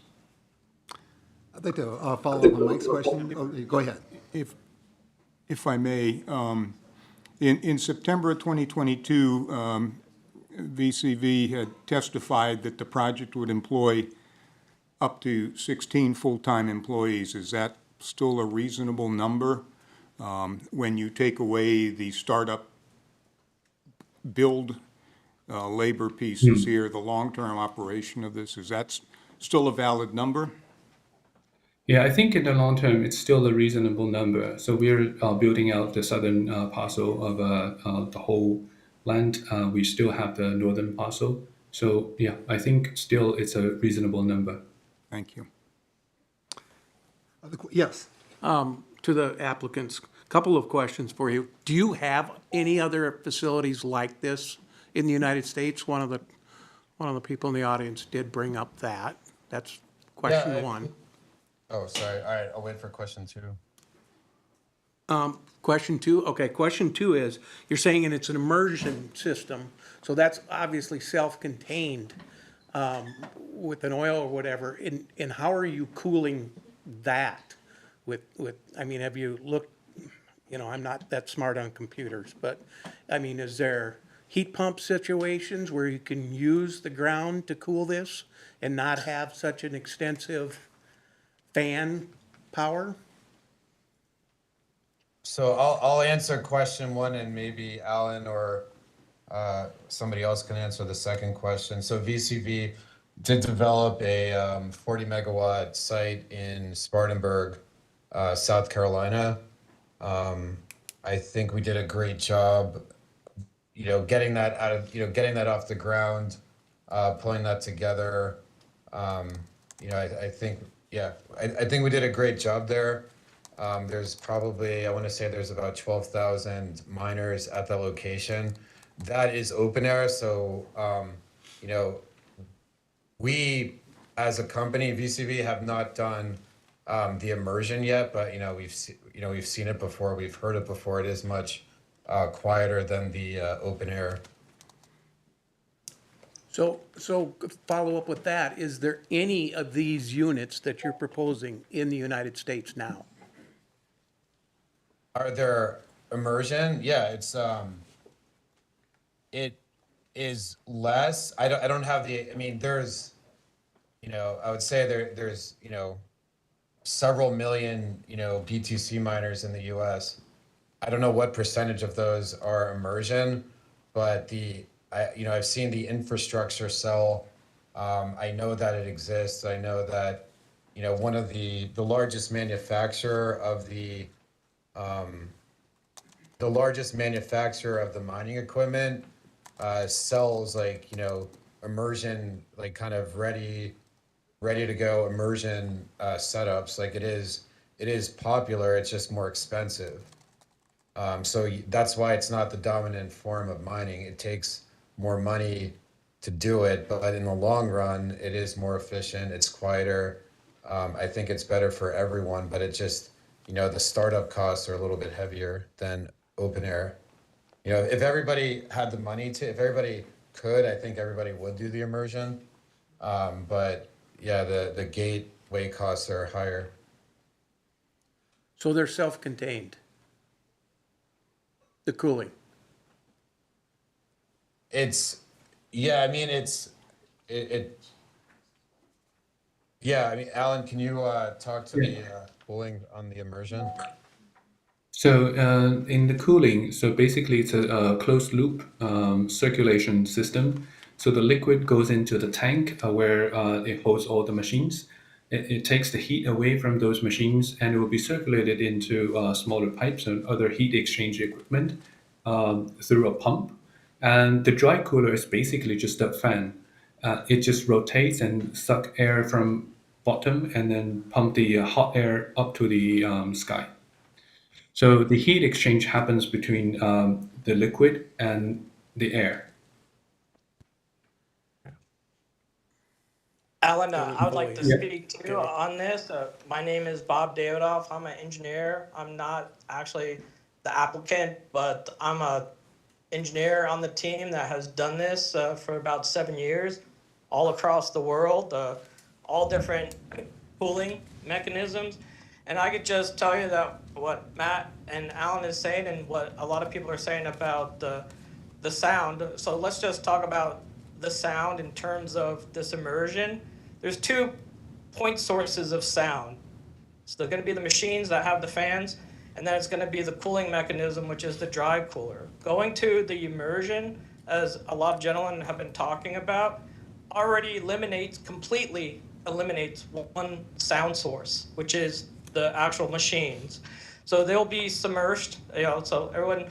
I'd like to follow up on Mike's question. Oh, go ahead. If I may, in September of 2022, VCV had testified that the project would employ up to 16 full-time employees. Is that still a reasonable number? When you take away the startup build labor pieces here, the long-term operation of this, is that still a valid number? Yeah, I think in the long term, it's still a reasonable number. So we're building out the southern parcel of the whole land. We still have the northern parcel. So yeah, I think still it's a reasonable number. Thank you. Yes. To the applicants, couple of questions for you. Do you have any other facilities like this in the United States? One of the people in the audience did bring up that. That's question one. Oh, sorry. All right, I'll wait for question two. Question two? Okay, question two is, you're saying it's an immersion system, so that's obviously self-contained with an oil or whatever. And how are you cooling that with, I mean, have you looked, you know, I'm not that smart on computers, but I mean, is there heat pump situations where you can use the ground to cool this and not have such an extensive fan power? So I'll answer question one, and maybe Alan or somebody else can answer the second question. So VCV did develop a 40 megawatt site in Spartanburg, South Carolina. I think we did a great job, getting that out of, getting that off the ground, pulling that together. I think, yeah, I think we did a great job there. There's probably, I want to say there's about 12,000 miners at that location. That is open air, so, we, as a company, VCV, have not done the immersion yet, but we've seen it before, we've heard it before. It is much quieter than the open air. So follow up with that, is there any of these units that you're proposing in the United States now? Are there immersion? Yeah, it is less. I don't have the, I mean, there's, I would say there's, several million, BTC miners in the US. I don't know what percentage of those are immersion, but I've seen the infrastructure cell. I know that it exists. I know that, one of the largest manufacturer of the largest manufacturer of the mining equipment sells immersion, kind of ready to go immersion setups. It is popular. It's just more expensive. So that's why it's not the dominant form of mining. It takes more money to do it, but in the long run, it is more efficient. It's quieter. I think it's better for everyone, but it just, the startup costs are a little bit heavier than open air. If everybody had the money to, if everybody could, I think everybody would do the immersion. But yeah, the gateway costs are higher. So they're self-contained, the cooling? Yeah, I mean, yeah, I mean, Alan, can you talk to the cooling on the immersion? So in the cooling, so basically it's a closed loop circulation system. So the liquid goes into the tank where it holds all the machines. It takes the heat away from those machines and it will be circulated into smaller pipes and other heat exchange equipment through a pump. And the dry cooler is basically just a fan. It just rotates and suck air from bottom and then pump the hot air up to the sky. So the heat exchange happens between the liquid and the air. Alan, I would like to Yeah. speak too on this. My name is Bob Davidoff. I'm an engineer. I'm not actually the applicant, but I'm a engineer on the team that has done this for about 7 years, all across the world, all different cooling mechanisms. And I could just tell you that what Matt and Alan is saying and what a lot of people are saying about the sound. So let's just talk about the sound in terms of this immersion. There's 2 point sources of sound. So they're going to be the machines that have the fans, and then it's going to be the cooling mechanism, which is the dry cooler. Going to the immersion, as a lot of gentlemen have been talking about, already completely eliminates one sound source, which is the actual machines. So they'll be submerged, so everyone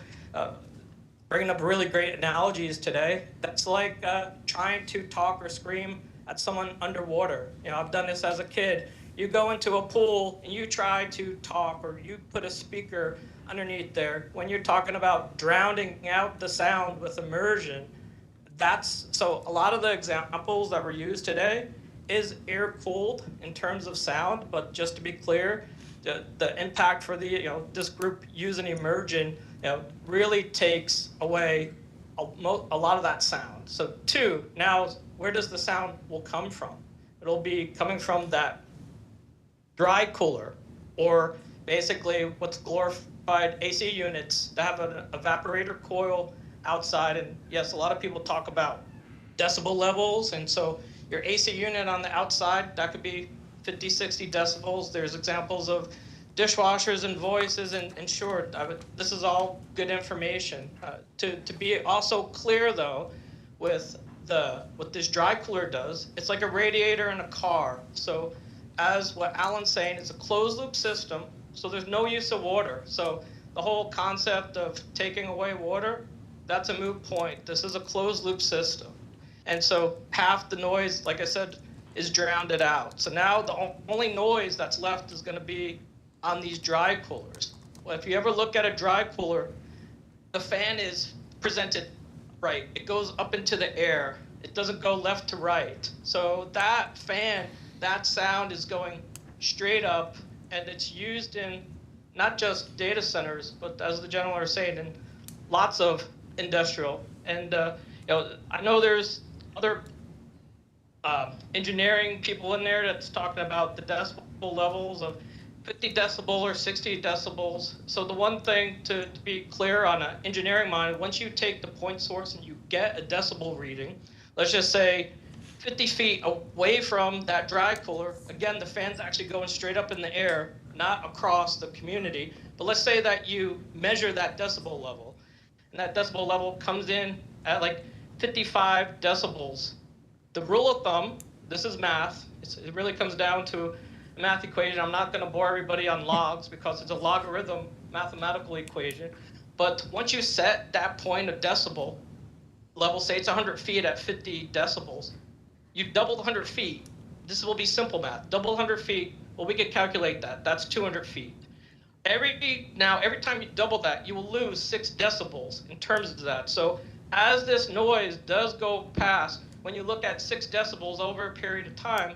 bringing up really great analogies today. That's like trying to talk or scream at someone underwater. I've done this as a kid. You go into a pool and you try to talk or you put a speaker underneath there. When you're talking about drowning out the sound with immersion, so a lot of the examples that were used today is air cooled in terms of sound, but just to be clear, the impact for this group using immersion, really takes away a lot of that sound. So 2, now where does the sound will come from? It'll be coming from that dry cooler, or basically what's glorified AC units that have an evaporator coil outside. And yes, a lot of people talk about decibel levels, and so your AC unit on the outside, that could be 50, 60 decibels. There's examples of dishwashers and voices, and in short, this is all good information. To be also clear though, with what this dry cooler does, it's like a radiator in a car. So as what Alan's saying, it's a closed loop system, so there's no use of water. So the whole concept of taking away water, that's a moot point. This is a closed loop system. And so half the noise, like I said, is drowned out. So now the only noise that's left is gonna be on these dry coolers. Well, if you ever look at a dry cooler, the fan is presented right. It goes up into the air. It doesn't go left to right. So that fan, that sound is going straight up, and it's used in not just data centers, but as the gentleman was saying, in lots of industrial. And I know there's other engineering people in there that's talking about the decibel levels of 50 decibel or 60 decibels. So the one thing to be clear on an engineering mind, once you take the point source and you get a decibel reading, let's just say 50 feet away from that dry cooler, again, the fan's actually going straight up in the air, not across the community. But let's say that you measure that decibel level, and that decibel level comes in at like 55 decibels. The rule of thumb, this is math, it really comes down to a math equation. I'm not going to bore everybody on logs because it's a logarithm mathematical equation. But once you set that point of decibel level, say it's 100 feet at 50 decibels, you've doubled 100 feet. This will be simple math. Double 100 feet, well, we could calculate that. That's 200 feet. Every time you double that, you will lose 6 decibels in terms of that. So as this noise does go past, when you look at 6 decibels over a period of time,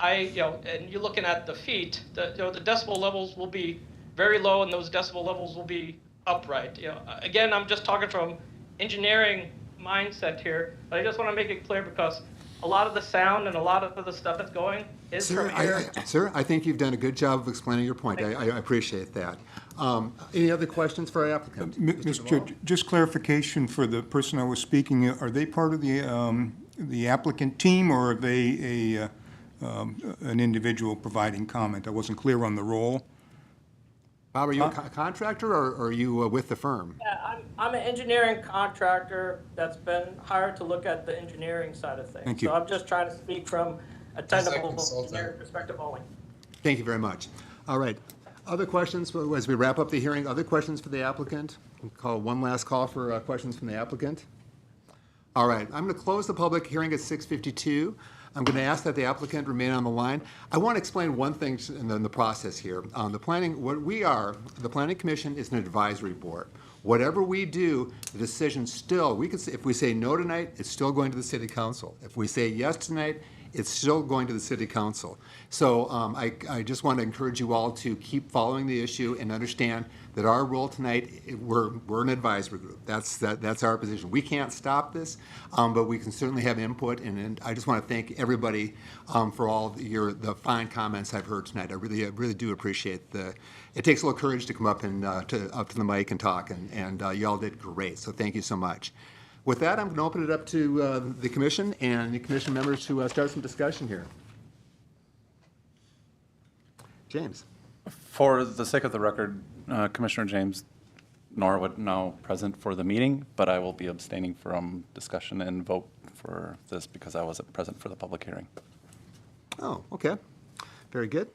and you're looking at the feet, the decibel levels will be very low, and those decibel levels will be upright. Again, I'm just talking from engineering mindset here, but I just want to make it clear because a lot of the sound and a lot of the stuff that's going is from air. Sir, I think you've done a good job of explaining your point. I appreciate that. Any other questions for our applicant? Mr. Chair, just clarification for the person I was speaking, are they part of the applicant team, or are they an individual providing comment? I wasn't clear on the role. Bob, are you a contractor, or are you with the firm? Yeah, I'm an engineering contractor that's been hired to look at the engineering side of things. Thank you. So I'm just trying to speak from a technical engineering perspective only. Thank you very much. All right. Other questions as we wrap up the hearing? Other questions for the applicant? We'll call one last call for questions from the applicant. All right. I'm going to close the public hearing at 6:52. I'm going to ask that the applicant remain on the line. I want to explain one thing in the process here. The Planning Commission is an advisory board. Whatever we do, the decision still, if we say no tonight, it's still going to the City Council. If we say yes tonight, it's still going to the City Council. So I just want to encourage you all to keep following the issue and understand that our role tonight, we're an advisory group. That's our position. We can't stop this, but we can certainly have input. And I just want to thank everybody for all the fine comments I've heard tonight. I really do appreciate it takes a little courage to come up and up to the mic and talk, and you all did great. So thank you so much. With that, I'm going to open it up to the commission and the commission members to start some discussion here. James. For the sake of the record, Commissioner James Norwood now present for the meeting, but I will be abstaining from discussion and vote for this because I wasn't present for the public hearing. Oh, okay. Very good.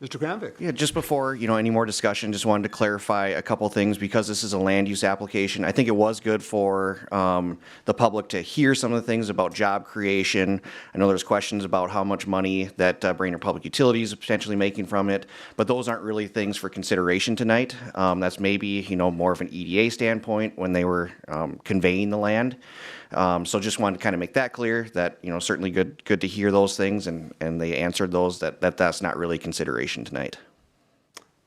Mr. Kramvik. Yeah, just before, any more discussion, just wanted to clarify a couple things because this is a land use application. I think it was good for the public to hear some of the things about job creation. I know there's questions about how much money that Brainerd Public Utilities is potentially making from it, but those aren't really things for consideration tonight. That's maybe, more of an EDA standpoint when they were conveying the land. So just wanted to kind of make that clear that, certainly good to hear those things, and they answered those, that's not really consideration tonight.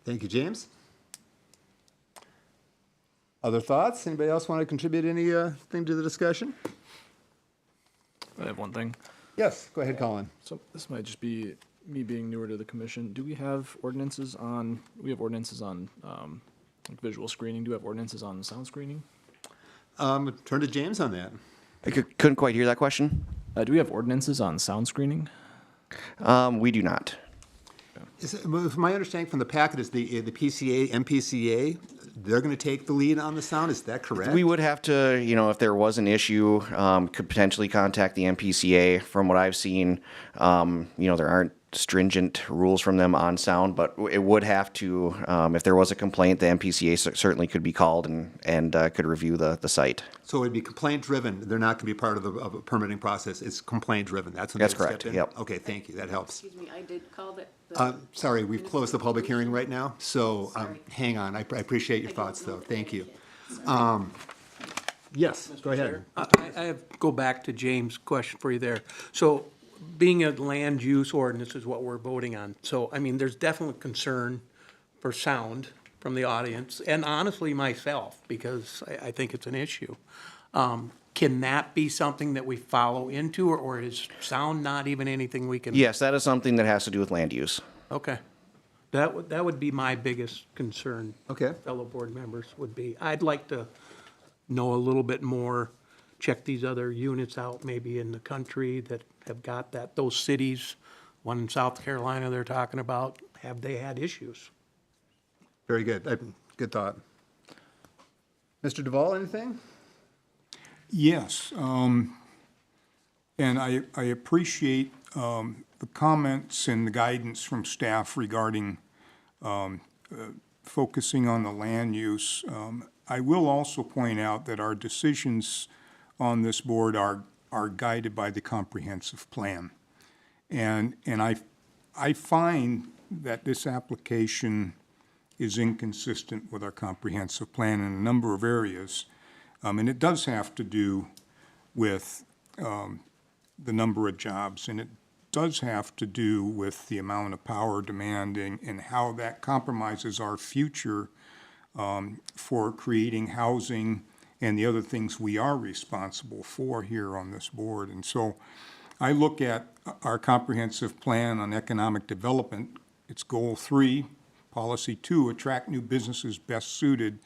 Thank you, James. Other thoughts? Anybody else want to contribute anything to the discussion? I have one thing. Yes, go ahead, Colin. So this might just be me being newer to the commission. Do we have ordinances on, like visual screening? Do we have ordinances on sound screening? Turn to James on that. I couldn't quite hear that question. Do we have ordinances on sound screening? We do not. My understanding from the packet is the PCA, MPCA, they're going to take the lead on the sound, is that correct? We would have to, if there was an issue, could potentially contact the MPCA. From what I've seen, there aren't stringent rules from them on sound, but it would have to, if there was a complaint, the MPCA certainly could be called and could review the site. So it'd be complaint-driven, they're not going to be part of the permitting process, it's complaint-driven, that's when they That's step correct, in? yep. Okay, thank you, that helps. Excuse me, I did call the. Sorry, we've closed the public hearing right now, so hang on, I appreciate your thoughts, though, thank you. Yes, go ahead. Go back to James' question for you there. So being a land use ordinance is what we're voting on. So, I mean, there's definitely concern for sound from the audience, and honestly myself, because I think it's an issue. Can that be something that we follow into, or is sound not even anything we can? Yes, that is something that has to do with land use. Okay. That would be my biggest concern. Okay. Fellow board members would be. I'd like to know a little bit more, check these other units out maybe in the country that have got that, those cities, one in South Carolina they're talking about, have they had issues? Very good, good thought. Mr. Duvall, anything? Yes, and I appreciate the comments and the guidance from staff regarding focusing on the land use. I will also point out that our decisions on this board are guided by the comprehensive plan. And I find that this application is inconsistent with our comprehensive plan in a number of areas. And it does have to do with the number of jobs, and it does have to do with the amount of power demanding and how that compromises our future for creating housing and the other things we are responsible for here on this board. And so I look at our comprehensive plan on economic development. It's goal 3, policy 2, attract new businesses best suited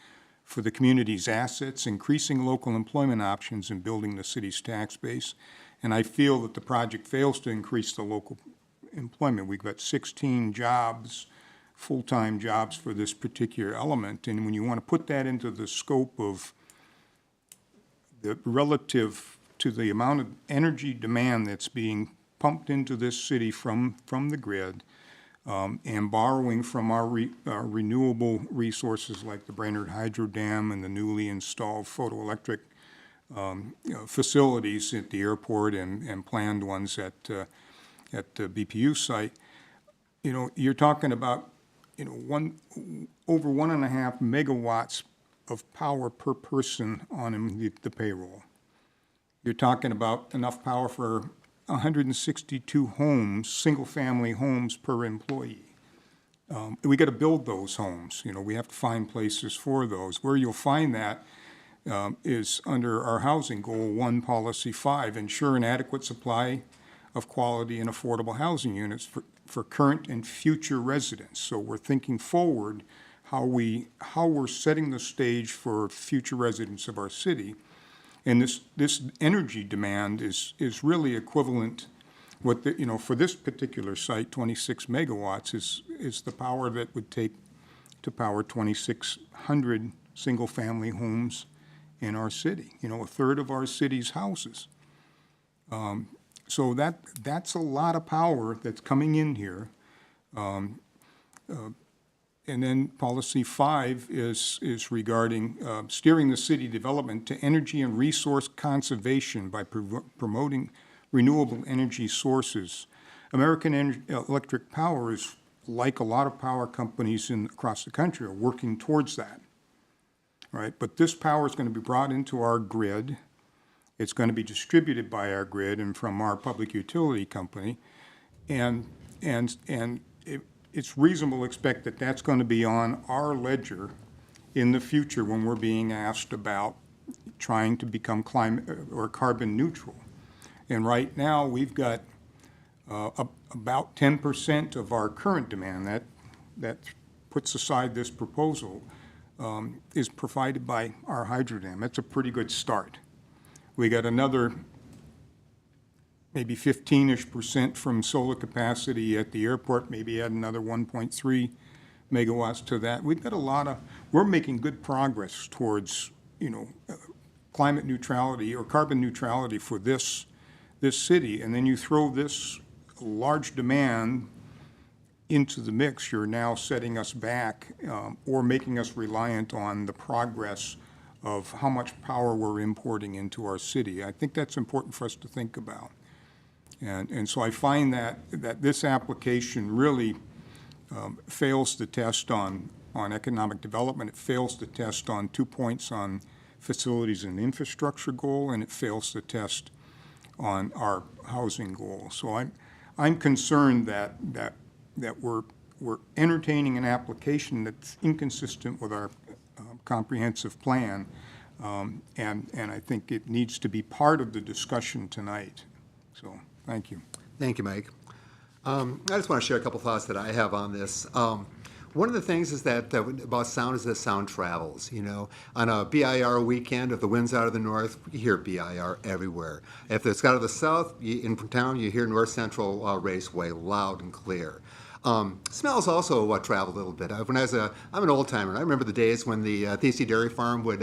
for the community's assets, increasing local employment options, and building the city's tax base. And I feel that the project fails to increase the local employment. We've got 16 jobs, full-time jobs for this particular element. And when you want to put that into the scope of the relative to the amount of energy demand that's being pumped into this city from the grid, and borrowing from our renewable resources like the Brainerd Hydro Dam and the newly installed photoelectric facilities at the airport and planned ones at the BPU site, you're talking about, over 1.5 megawatts of power per person on the payroll. You're talking about enough power for 162 homes, single-family homes per employee. We got to build those homes. We have to find places for those. Where you'll find that is under our housing goal 1, policy 5, ensure an adequate supply of quality and affordable housing units for current and future residents. So we're thinking forward how we're setting the stage for future residents of our city. And this energy demand is really equivalent. What for this particular site, 26 megawatts is the power that would take to power 2,600 single-family homes in our city. A third of our city's houses. So that's a lot of power that's coming in here. And then policy 5 is regarding steering the city development to energy and resource conservation by promoting renewable energy sources. American Electric Power is, like a lot of power companies across the country, are working towards that. Right? But this power is going to be brought into our grid. It's going to be distributed by our grid and from our public utility company. And it's reasonable to expect that that's going to be on our ledger in the future when we're being asked about trying to become climate or carbon neutral. And right now, we've got about 10% of our current demand that puts aside this proposal is provided by our hydro dam. That's a pretty good start. We got another maybe 15-ish% from solar capacity at the airport, maybe add another 1.3 megawatts to that. We've got we're making good progress towards, climate neutrality or carbon neutrality for this city. And then you throw this large demand into the mix, you're now setting us back or making us reliant on the progress of how much power we're importing into our city. I think that's important for us to think about. And so I find that this application really fails the test on economic development. It fails the test on 2 points on facilities and infrastructure goal, and it fails the test on our housing goal. So I'm concerned that we're entertaining an application that's inconsistent with our comprehensive plan, and I think it needs to be part of the discussion tonight. So, thank you. Thank you, Mike. I just want to share a couple thoughts that I have on this. One of the things is that about sound is that sound travels. On a BIR weekend, if the wind's out of the north, you hear BIR everywhere. If it's out of the south, in town, you hear North Central Raceway loud and clear. Smells also travel a little bit. I'm an old timer. I remember the days when the TC Dairy Farm would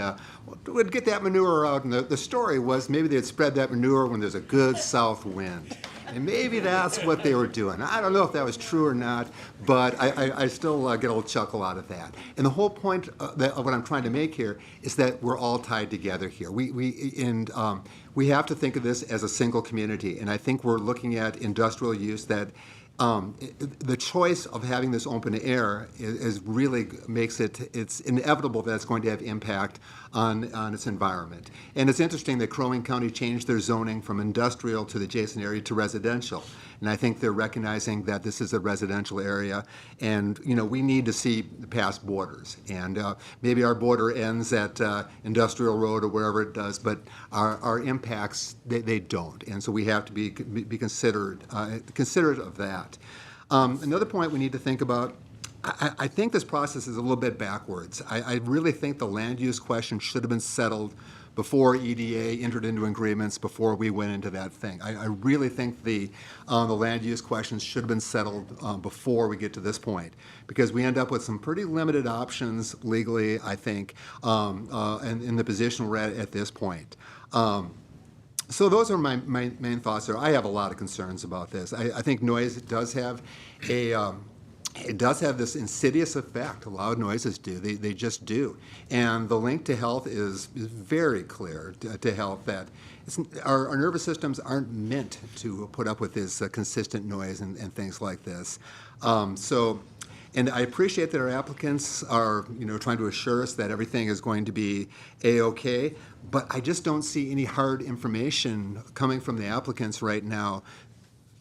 get that manure out, and the story was maybe they'd spread that manure when there's a good south wind. And maybe that's what they were doing. I don't know if that was true or not, but I still get a little chuckle out of that. And the whole point of what I'm trying to make here is that we're all tied together here. We have to think of this as a single community, and I think we're looking at industrial use that the choice of having this open air is really makes it's inevitable that it's going to have impact on its environment. And it's interesting that Crow Wing County changed their zoning from industrial to the adjacent area to residential. And I think they're recognizing that this is a residential area, and we need to see past borders. And maybe our border ends at Industrial Road or wherever it does, but our impacts they don't. And so we have to be considerate of that. Another point we need to think about. I think this process is a little bit backwards. I really think the land use question should have been settled before EDA entered into agreements, before we went into that thing. I really think the land use questions should have been settled before we get to this point, because we end up with some pretty limited options legally, I think, and in the position we're at this point. So those are my main thoughts there. I have a lot of concerns about this. I think noise does have this insidious effect. Loud noises do. They just do. And the link to health is very clear to health, that our nervous systems aren't meant to put up with this consistent noise and things like this. And I appreciate that our applicants are, trying to assure us that everything is going to be A-OK, but I just don't see any hard information coming from the applicants right now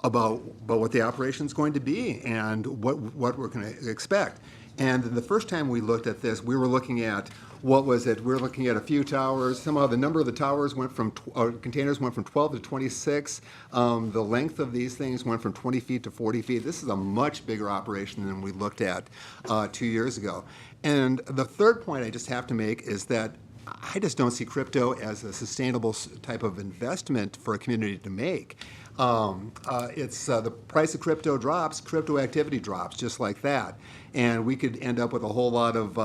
about what the operation is going to be and what we're going to expect. And the first time we looked at this, we were looking at, what was it? We were looking at a few towers. Somehow the number of the towers went from, containers went from 12 to 26. The length of these things went from 20 feet to 40 feet. This is a much bigger operation than we looked at 2 years ago. And the third point I just have to make is that I just don't see crypto as a sustainable type of investment for a community to make. The price of crypto drops, crypto activity drops, just like that. And we could end up with a whole lot of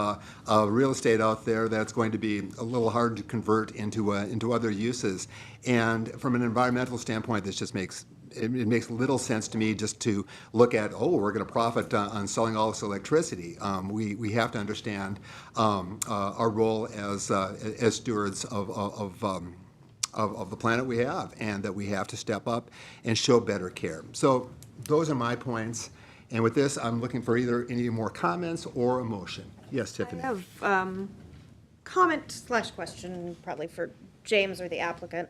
real estate out there that's going to be a little hard to convert into other uses. And from an environmental standpoint, this just makes little sense to me just to look at, we're going to profit on selling all this electricity. We have to understand our role as stewards of the planet we have, and that we have to step up and show better care. So those are my points. And with this, I'm looking for either any more comments or a motion. Yes, Tiffany. I have comment/question probably for James or the applicant.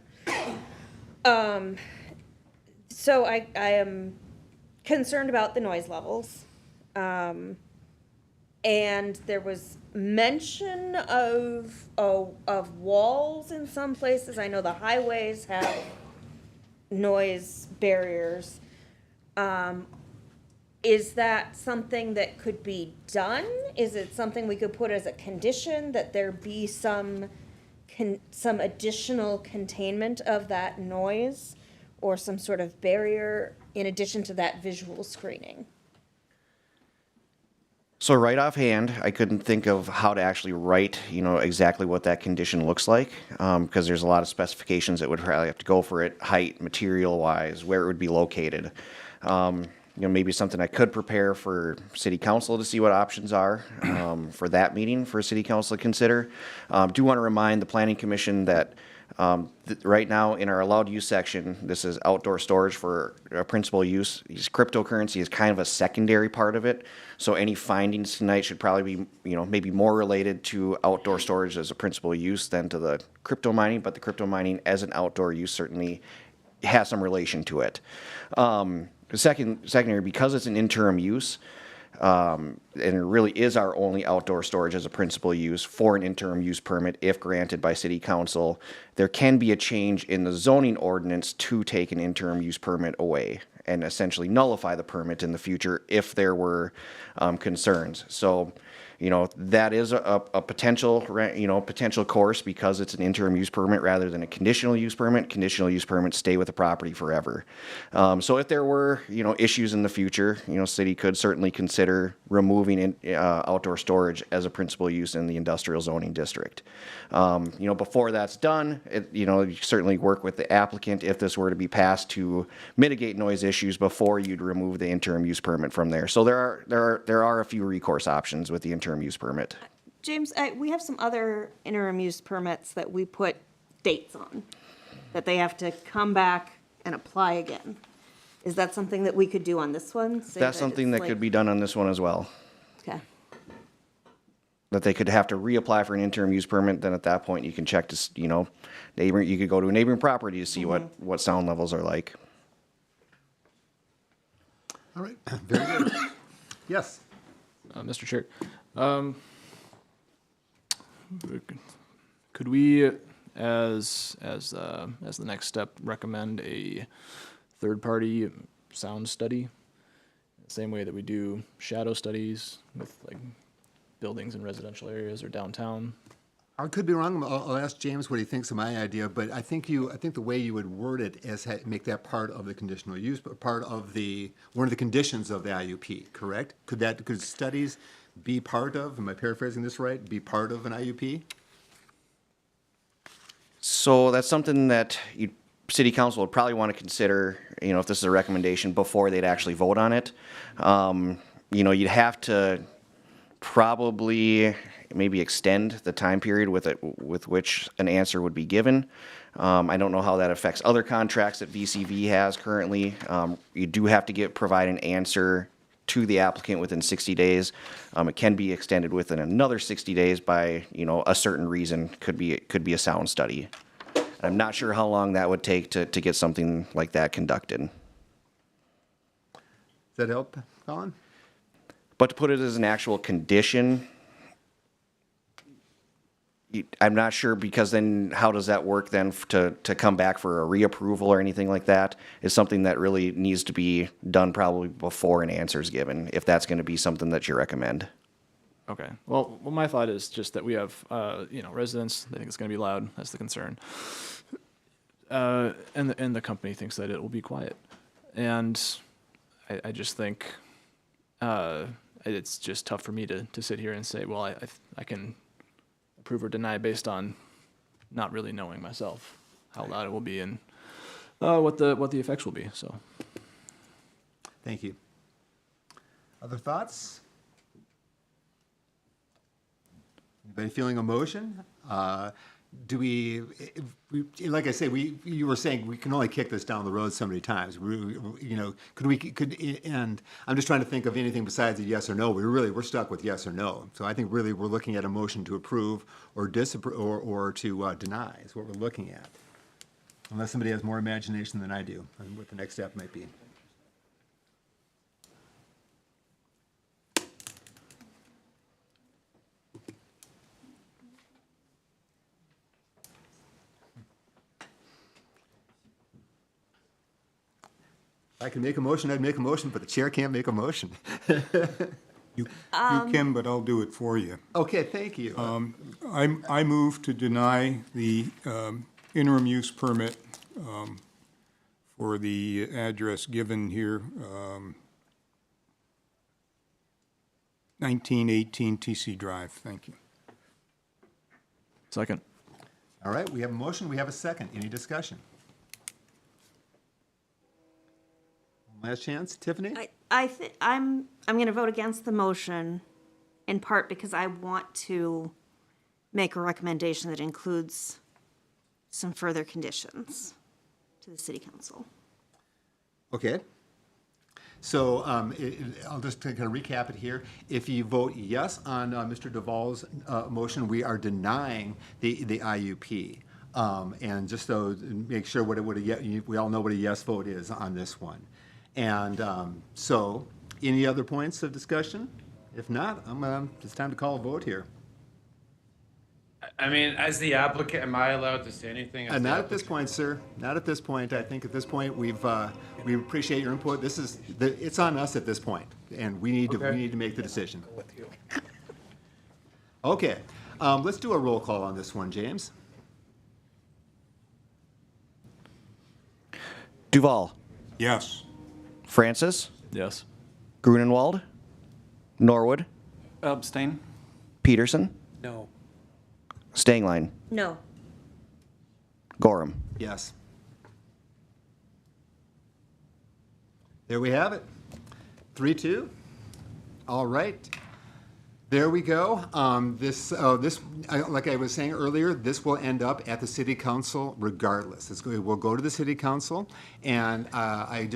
So I am concerned about the noise levels. And there was mention of walls in some places. I know the highways have noise barriers. Is that something that could be done? Is it something we could put as a condition that there be some additional containment of that noise? or some sort of barrier in addition to that visual screening? So right offhand, I couldn't think of how to actually write, exactly what that condition looks like, because there's a lot of specifications that would probably have to go for it, height, material-wise, where it would be located. Maybe something I could prepare for city council to see what options are for that meeting for city council to consider. Do want to remind the planning commission that right now in our allowed use section, this is outdoor storage for principal use. Cryptocurrency is kind of a secondary part of it. So any findings tonight should probably be, maybe more related to outdoor storage as a principal use than to the crypto mining, but the crypto mining as an outdoor use certainly has some relation to it. Secondary, because it's an interim use, and it really is our only outdoor storage as a principal use for an interim use permit if granted by city council, there can be a change in the zoning ordinance to take an interim use permit away and essentially nullify the permit in the future if there were concerns. So, that is a potential, potential course because it's an interim use permit rather than a conditional use permit. Conditional use permits stay with the property forever. So if there were, issues in the future, city could certainly consider removing outdoor storage as a principal use in the industrial zoning district. Before that's done, you certainly work with the applicant if this were to be passed to mitigate noise issues before you'd remove the interim use permit from there. So there are a few recourse options with the interim use permit. James, we have some other interim use permits that we put dates on, that they have to come back and apply again. Is that something that we could do on this one? That's something that could be done on this one as well. Okay. That they could have to reapply for an interim use permit, then at that point you can check to, you could go to a neighboring property to see what sound levels are like. All right, very good. Yes. Mr. Chair, could we, as the next step, recommend a third-party sound study, the same way that we do shadow studies with like buildings in residential areas or downtown? I could be wrong. I'll ask James what he thinks of my idea, but I think the way you would word it is make that part of the conditional use, but part of one of the conditions of the IUP. Correct? Could studies be part of? Am I paraphrasing this right? Be part of an IUP? So that's something that city council would probably want to consider. If this is a recommendation before they'd actually vote on it. You'd have to probably maybe extend the time period with which an answer would be given. I don't know how that affects other contracts that VCV has currently. You do have to provide an answer to the applicant within 60 days. It can be extended within another 60 days by a certain reason. Could be a sound study. I'm not sure how long that would take to get something like that conducted. Does that help, Colin? But to put it as an actual condition, I'm not sure, because then how does that work then to come back for a reapproval or anything like that is something that really needs to be done probably before an answer is given, if that's going to be something that you recommend. Okay. Well, my thought is just that we have, residents, they think it's going to be loud. That's the concern. And the company thinks that it will be quiet. And I just think it's just tough for me to sit here and say, well, I can approve or deny based on not really knowing myself how loud it will be and what the effects will be. So, thank you. Other thoughts? Anybody feeling emotion? Do we, like I say, you were saying we can only kick this down the road so many times. And I'm just trying to think of anything besides a yes or no. We're stuck with yes or no. So I think really we're looking at a motion to approve or disapprove or to deny is what we're looking at. Unless somebody has more imagination than I do on what the next step might be. If I can make a motion, I'd make a motion, but the chair can't make a motion. You can, but I'll do it for you. Okay, thank you. I move to deny the interim use permit for the address given here, 1918 TC Drive. Thank you. Second. All right, we have a motion, we have a second. Any discussion? Last chance, Tiffany? I'm going to vote against the motion in part because I want to make a recommendation that includes some further conditions to the city council. Okay. So I'll just kind of recap it here. If you vote yes on Mr. Duvall's motion, we are denying the IUP. And just so make sure we all know what a yes vote is on this one. And so any other points of discussion? If not, it's time to call a vote here. I mean, as the applicant, am I allowed to say anything? Not at this point, sir. Not at this point. I think at this point we appreciate your input. It's on us at this point, and we need to make the decision. Okay, let's do a roll call on this one, James. Duval. Yes. Francis. Yes. Grunenwald. Norwood. Abstain. Peterson. No. Stangline. No. Gorham. Yes. There we have it. 3-2. All right. There we go. Like I was saying earlier, this will end up at the city council regardless. It will go to the city council, and I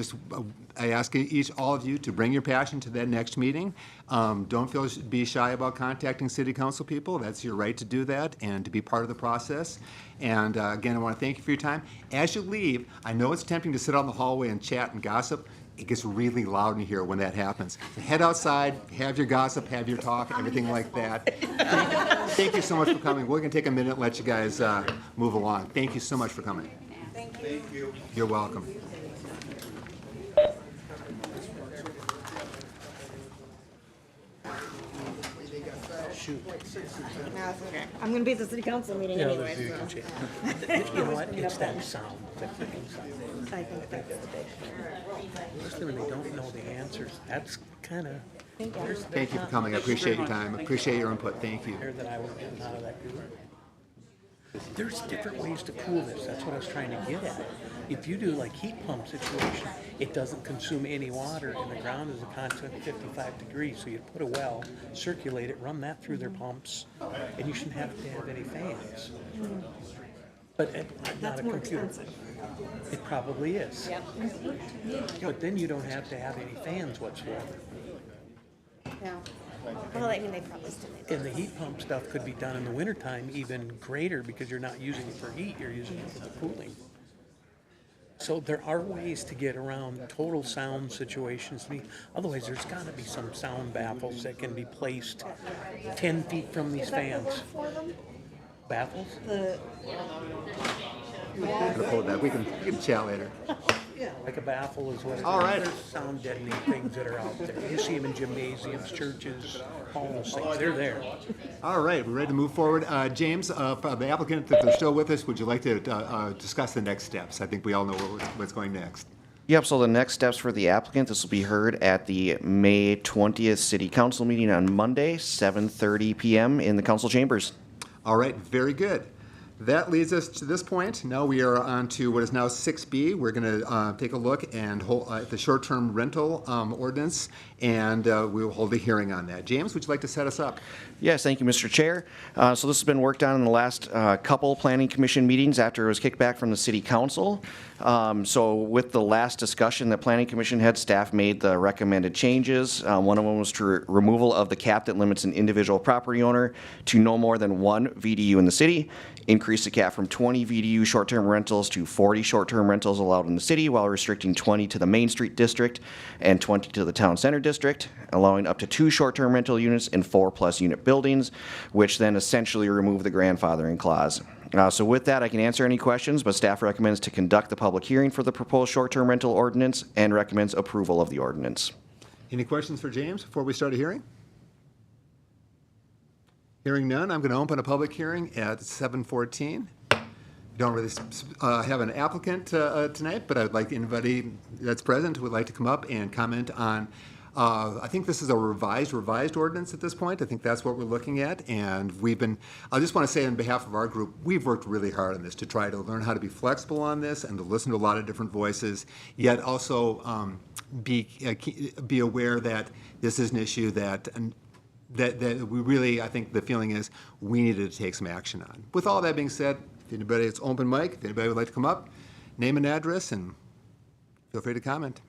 ask all of you to bring your passion to that next meeting. Don't be shy about contacting city council people. That's your right to do that and to be part of the process. And again, I want to thank you for your time. As you leave, I know it's tempting to sit out in the hallway and chat and gossip. It gets really loud in here when that happens. So head outside, have your gossip, have your talk, everything like that. Thank you so much for coming. We're going to take a minute and let you guys move along. Thank you so much for coming. Thank you. You're welcome. Shoot. No, it's okay. I'm going to be at the city council meeting anyway. You know what? It's that sound, that clicking sound. I think that's the big Especially when they don't know the answers. That's kind of. Thank you for coming. I appreciate your time. I appreciate your input. Thank you. That I was getting out of that group. There's different ways to cool this. That's what I was trying to get at. If you do like heat pump situation, it doesn't consume any water, and the ground is a constant 55 degrees. So you put a well, circulate it, run that through their pumps, and you shouldn't have to have any fans. But not a computer. It probably is. Yep. But then you don't have to have any fans whatsoever. No. Well, I mean, they probably still need And the heat pump stuff could be done in the wintertime even greater because you're not using it for heat, you're using it for the cooling. So there are ways to get around total sound situations. Otherwise, there's got to be some sound baffles that can be placed 10 feet from these fans. Baffles? We can chat later. Like a baffle is what it is. All right. There's sound deadening things that are out there. You see them in gymnasiums, churches, all those things. They're there. All right, we're ready to move forward. James, the applicant, if they're still with us, would you like to discuss the next steps? I think we all know what's going next. Yep, so the next steps for the applicant, this will be heard at the May 20th City Council meeting on Monday, 7:30 p.m. in the council chambers. All right, very good. That leads us to this point. Now we are on to what is now 6B. We're going to take a look and at the short-term rental ordinance, and we will hold a hearing on that. James, would you like to set us up? Yes, thank you, Mr. Chair. So this has been worked on in the last couple Planning Commission meetings after it was kicked back from the City Council. So with the last discussion that Planning Commission had, staff made the recommended changes. One of them was to removal of the cap that limits an individual property owner to no more than 1 VDU in the city, increase the cap from 20 VDU short-term rentals to 40 short-term rentals allowed in the city while restricting 20 to the Main Street District and 20 to the Town Center District, allowing up to 2 short-term rental units in 4+ unit buildings, which then essentially remove the grandfathering clause. So with that, I can answer any questions, but staff recommends to conduct the public hearing for the proposed short-term rental ordinance and recommends approval of the ordinance. Any questions for James before we start a hearing? Hearing none, I'm going to open a public hearing at 7:14. don't really have an applicant tonight, but I'd like anybody that's present who would like to come up and comment on, I think this is a revised ordinance at this point. I think that's what we're looking at. And I just want to say on behalf of our group, we've worked really hard on this to try to learn how to be flexible on this and to listen to a lot of different voices, yet also be aware that this is an issue that we really, I think the feeling is we needed to take some action on. With all that being said, if anybody, it's open mic, if anybody would like to come up, name and address, and feel free to comment.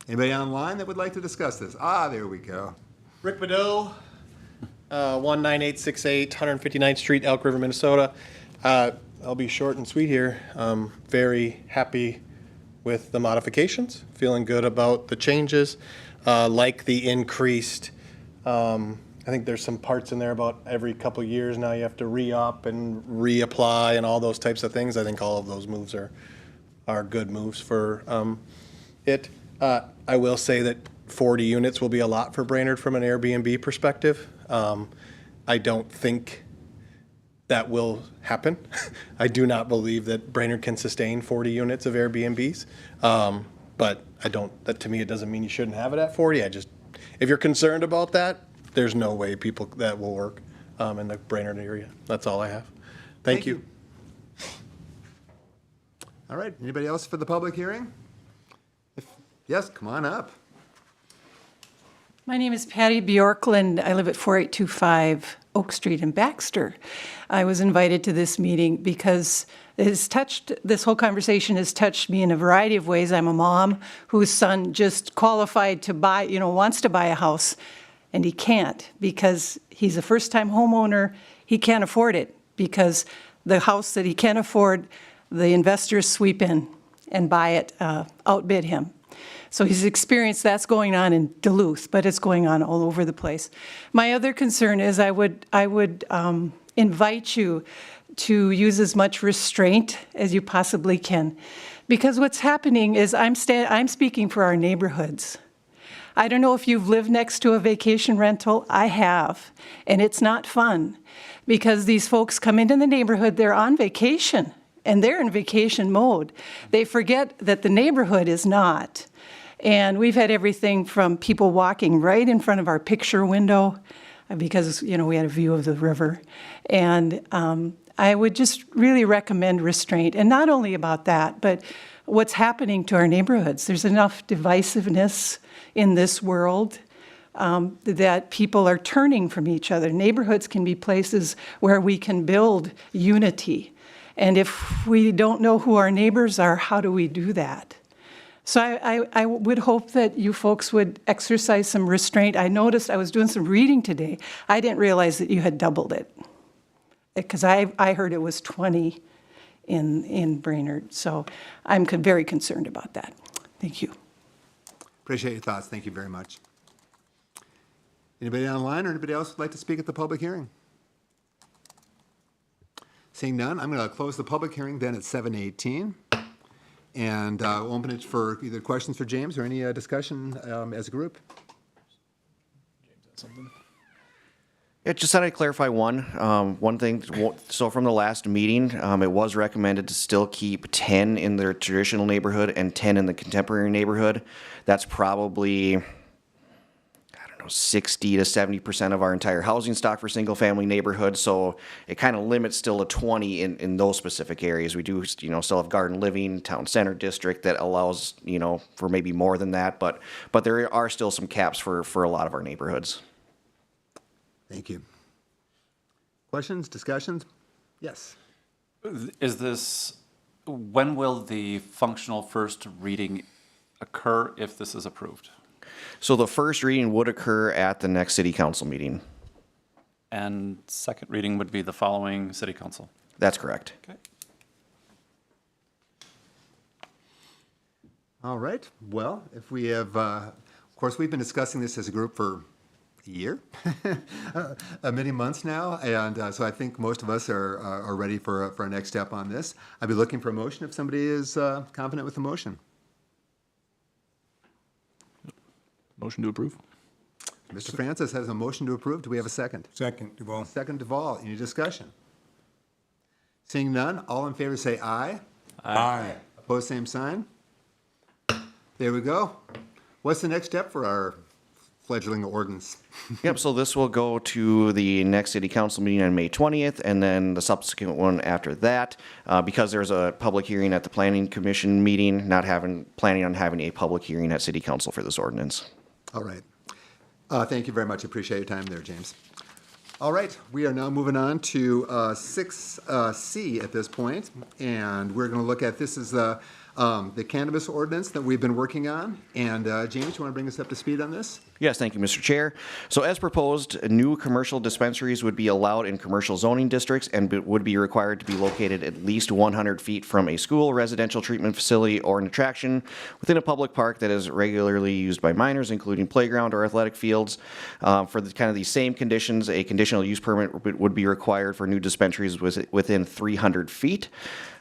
Anybody online that would like to discuss this? There we go. Rick Badeau, 19868 159th Street, Elk River, Minnesota. I'll be short and sweet here. Very happy with the modifications, feeling good about the changes, like the increased, I think there's some parts in there about every couple years now you have to re-up and reapply and all those types of things. I think all of those moves are good moves for it. I will say that 40 units will be a lot for Brainerd from an Airbnb perspective. I don't think that will happen. I do not believe that Brainerd can sustain 40 units of Airbnbs. But that to me, it doesn't mean you shouldn't have it at 40. If you're concerned about that, there's no way that will work in the Brainerd area. That's all I have. Thank you. All right, anybody else for the public hearing? Yes, come on up. My name is Patty Bjorkland. I live at 4825 Oak Street in Baxter. I was invited to this meeting because this whole conversation has touched me in a variety of ways. I'm a mom whose son just qualified to buy, wants to buy a house, and he can't because he's a first-time homeowner. He can't afford it because the house that he can't afford, the investors sweep in and buy it, outbid him. So he's experienced that's going on in Duluth, but it's going on all over the place. My other concern is I would invite you to use as much restraint as you possibly can, because what's happening is I'm speaking for our neighborhoods. I don't know if you've lived next to a vacation rental. I have, and it's not fun because these folks come into the neighborhood, they're on vacation, and they're in vacation mode. They forget that the neighborhood is not. And we've had everything from people walking right in front of our picture window because, we had a view of the river. And I would just really recommend restraint. And not only about that, but what's happening to our neighborhoods. There's enough divisiveness in this world that people are turning from each other. Neighborhoods can be places where we can build unity. And if we don't know who our neighbors are, how do we do that? So I would hope that you folks would exercise some restraint. I noticed I was doing some reading today. I didn't realize that you had doubled it because I heard it was 20 in Brainerd. So I'm very concerned about that. Thank you. Appreciate your thoughts. Thank you very much. Anybody online or anybody else would like to speak at the public hearing? Seeing none, I'm going to close the public hearing then at 7:18. And open it for either questions for James or any discussion as a group. James has something. Yeah, just thought I'd clarify one thing. So from the last meeting, it was recommended to still keep 10 in their traditional neighborhood and 10 in the contemporary neighborhood. That's probably 60 to 70% of our entire housing stock for single-family neighborhoods. So it kind of limits still to 20 in those specific areas. We do, still have garden living, town center district that allows, for maybe more than that. But there are still some caps for a lot of our neighborhoods. Thank you. Questions, discussions? Yes. When will the functional first reading occur if this is approved? So the first reading would occur at the next city council meeting. And second reading would be the following city council? That's correct. Okay. All right. Well, if we have, of course, we've been discussing this as a group for a year, many months now. And so I think most of us are ready for our next step on this. I'd be looking for a motion if somebody is confident with the motion. Motion to approve. Mr. Francis has a motion to approve. Do we have a second? Second, Duval. Second, Duval. Any discussion? Seeing none, all in favor say aye. Aye. Opposed, same sign. There we go. What's the next step for our fledgling ordinance? Yep, so this will go to the next city council meeting on May 20th, and then the subsequent one after that. Because there's a public hearing at the planning commission meeting, planning on having a public hearing at city council for this ordinance. All right. Thank you very much. Appreciate your time there, James. All right, we are now moving on to 6C at this point, and we're going to look at, this is the cannabis ordinance that we've been working on. And James, you want to bring us up to speed on this? Yes, thank you, Mr. Chair. So as proposed, new commercial dispensaries would be allowed in commercial zoning districts and would be required to be located at least 100 feet from a school, residential treatment facility, or an attraction within a public park that is regularly used by minors, including playground or athletic fields. For the kind of these same conditions, a conditional use permit would be required for new dispensaries within 300 feet.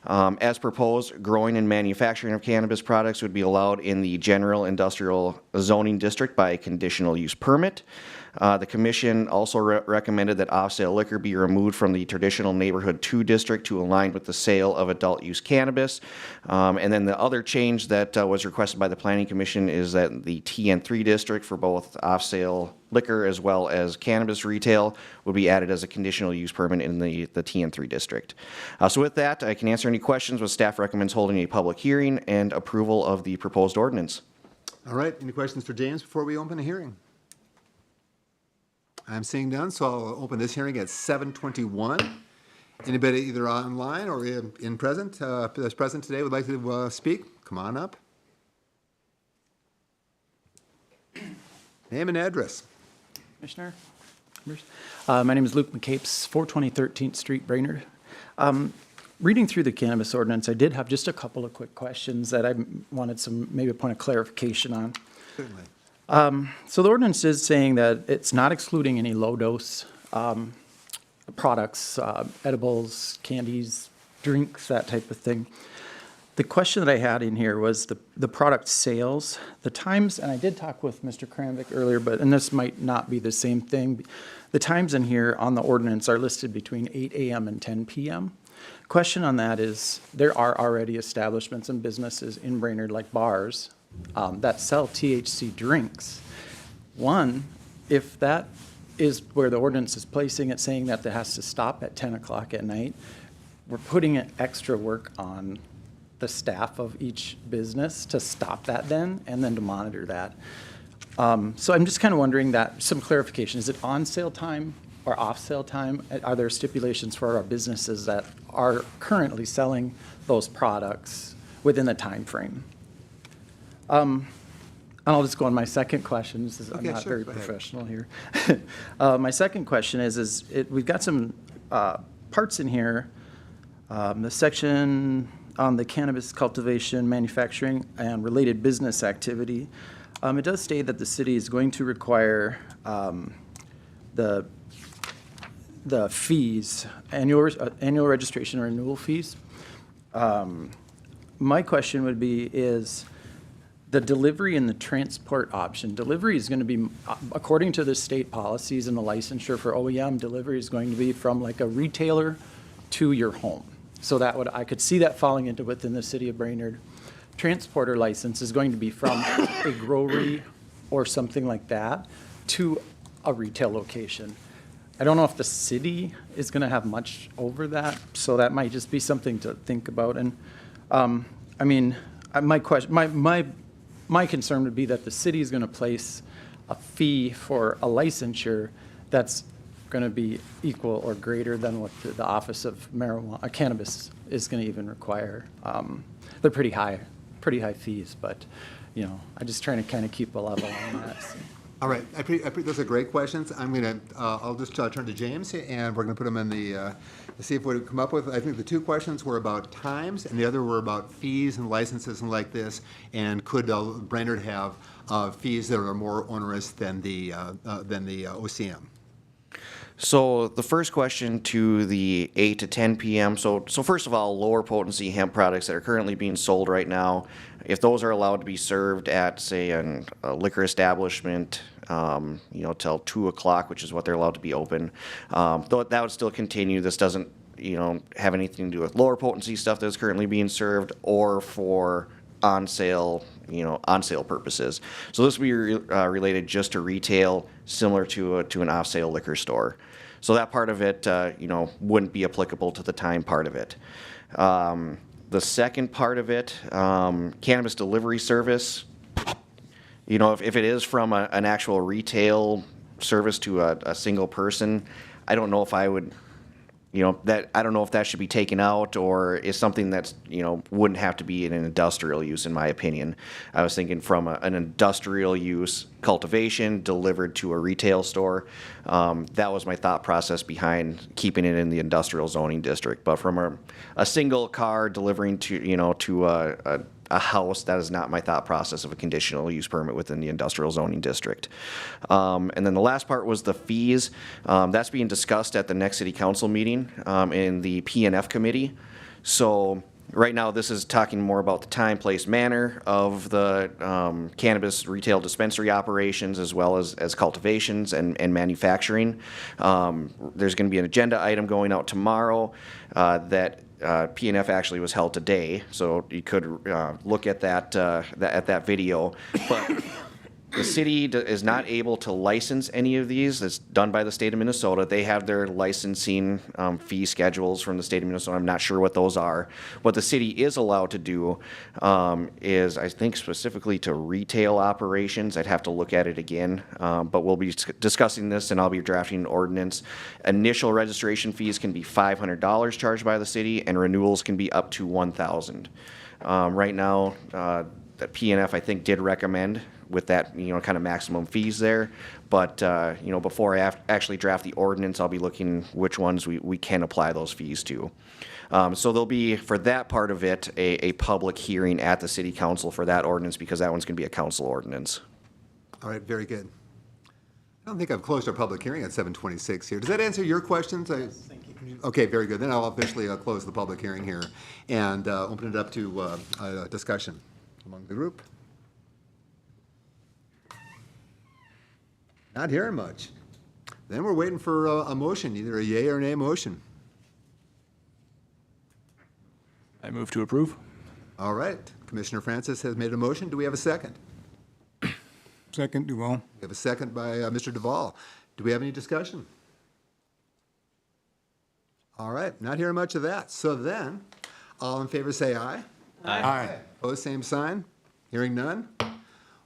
As proposed, growing and manufacturing of cannabis products would be allowed in the general industrial zoning district by a conditional use permit. The commission also recommended that off-sale liquor be removed from the traditional neighborhood 2 district to align with the sale of adult use cannabis. And then the other change that was requested by the planning commission is that the TN3 district for both off-sale liquor as well as cannabis retail would be added as a conditional use permit in the TN3 district. So with that, I can answer any questions, but staff recommends holding a public hearing and approval of the proposed ordinance. All right, any questions for James before we open the hearing? I'm seeing none, so I'll open this hearing at 7:21. Anybody either online or that's present today would like to speak? Come on up. Name and address. Commissioner. My name is Luke McCapes, 420 13th Street, Brainerd. Reading through the cannabis ordinance, I did have just a couple of quick questions that I wanted maybe a point of clarification on. Certainly. So the ordinance is saying that it's not excluding any low-dose products, edibles, candies, drinks, that type of thing. The question that I had in here was the product sales, the times, and I did talk with Mr. Kramvik earlier, and this might not be the same thing. The times in here on the ordinance are listed between 8 a.m. and 10 p.m. Question on that is, there are already establishments and businesses in Brainerd, like bars, that sell THC drinks. One, if that is where the ordinance is placing it, saying that it has to stop at 10 o'clock at night, we're putting extra work on the staff of each business to stop that then, and then to monitor that. So I'm just kind of wondering some clarification. Is it on sale time or off sale time? Are there stipulations for our businesses that are currently selling those products within the time frame? And I'll just go on my second question. I'm not very professional here. My second question is we've got some parts in here. The section on the cannabis cultivation, manufacturing, and related business activity. It does state that the city is going to require the fees, annual registration or renewal fees. My question would be is the delivery and the transport option. Delivery is going to be, according to the state policies and the licensure for OEM, delivery is going to be from like a retailer to your home. So I could see that falling into within the city of Brainerd. Transporter license is going to be from a growery or something like that to a retail location. I don't know if the city is going to have much over that, so that might just be something to think about. And I mean, my concern would be that the city is going to place a fee for a licensure that's going to be equal or greater than what the Office of Cannabis is going to even require. They're pretty high fees, but I'm just trying to kind of keep a level on that. So. All right, those are great questions. I'll just turn to James, and we're gonna put them in to see if we come up with. I think the two questions were about times, and the other were about fees and licenses and like this. And could Brainerd have fees that are more onerous than the OCM? So the first question to the 8 to 10 p.m. So first of all, lower potency hemp products that are currently being sold right now, if those are allowed to be served at, say, a liquor establishment, till 2 o'clock, which is what they're allowed to be open, though that would still continue. This doesn't have anything to do with lower potency stuff that's currently being served or for on sale purposes. So this would be related just to retail, similar to an off sale liquor store. So that part of it, wouldn't be applicable to the time part of it. The second part of it, cannabis delivery service, if it is from an actual retail service to a single person, I don't know if I would, I don't know if that should be taken out or is something that's, wouldn't have to be in an industrial use, in my opinion. I was thinking from an industrial use cultivation delivered to a retail store. That was my thought process behind keeping it in the industrial zoning district. But from a single car delivering to a house, that is not my thought process of a conditional use permit within the industrial zoning district. And then the last part was the fees. That's being discussed at the next city council meeting in the P&F committee. So right now this is talking more about the time, place, manner of the cannabis retail dispensary operations as well as cultivations and manufacturing. There's going to be an agenda item going out tomorrow that P&F actually was held today, so you could look at that video. But the city is not able to license any of these. It's done by the state of Minnesota. They have their licensing fee schedules from the state of Minnesota. I'm not sure what those are. What the city is allowed to do is, I think, specifically to retail operations. I'd have to look at it again, but we'll be discussing this, and I'll be drafting an ordinance. Initial registration fees can be $500 charged by the city, and renewals can be up to $1,000. Right now, the P&F, I think, did recommend with that, kind of maximum fees there. But, before I actually draft the ordinance, I'll be looking which ones we can apply those fees to. So there'll be, for that part of it, a public hearing at the city council for that ordinance, because that one's going to be a council ordinance. All right, very good. I don't think I've closed our public hearing at 7:26 here. Does that answer your questions? Yes, thank you. Okay, very good. Then I'll officially close the public hearing here and open it up to a discussion among the group. Not hearing much. Then we're waiting for a motion, either a yay or nay motion. I move to approve. All right. Commissioner Francis has made a motion. Do we have a second? Second, Duval. We have a second by Mr. Duval. Do we have any discussion? All right. Not hearing much of that. So then, all in favor say aye. Aye. Aye. Opposed, same sign. Hearing none.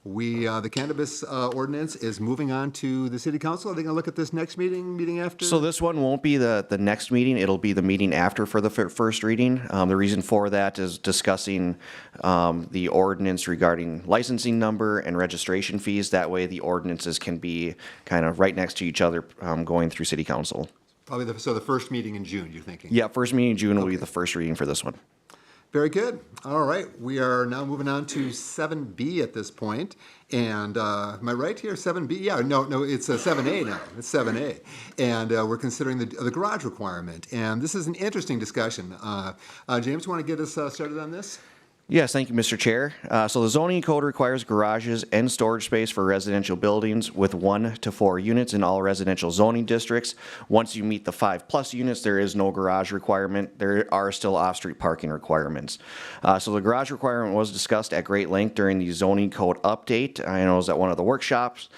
The cannabis ordinance is moving on to the city council. Are they going to look at this next meeting after? So this one won't be the next meeting. It'll be the meeting after for the first reading. The reason for that is discussing the ordinance regarding licensing number and registration fees. That way the ordinances can be kind of right next to each other going through city council. Probably the first meeting in June, you're thinking? Yeah, first meeting in June will be the first reading for this one. Very good. All right. We are now moving on to 7B at this point. And am I right here? 7B? Yeah, no, it's 7A now. It's 7A. And we're considering the garage requirement. And this is an interesting discussion. James, you want to get us started on this? Yes, thank you, Mr. Chair. So the zoning code requires garages and storage space for residential buildings with 1 to 4 units in all residential zoning districts. Once you meet the 5+ units, there is no garage requirement. There are still off-street parking requirements. So the garage requirement was discussed at great length during the zoning code update. I know it was at one of the workshops.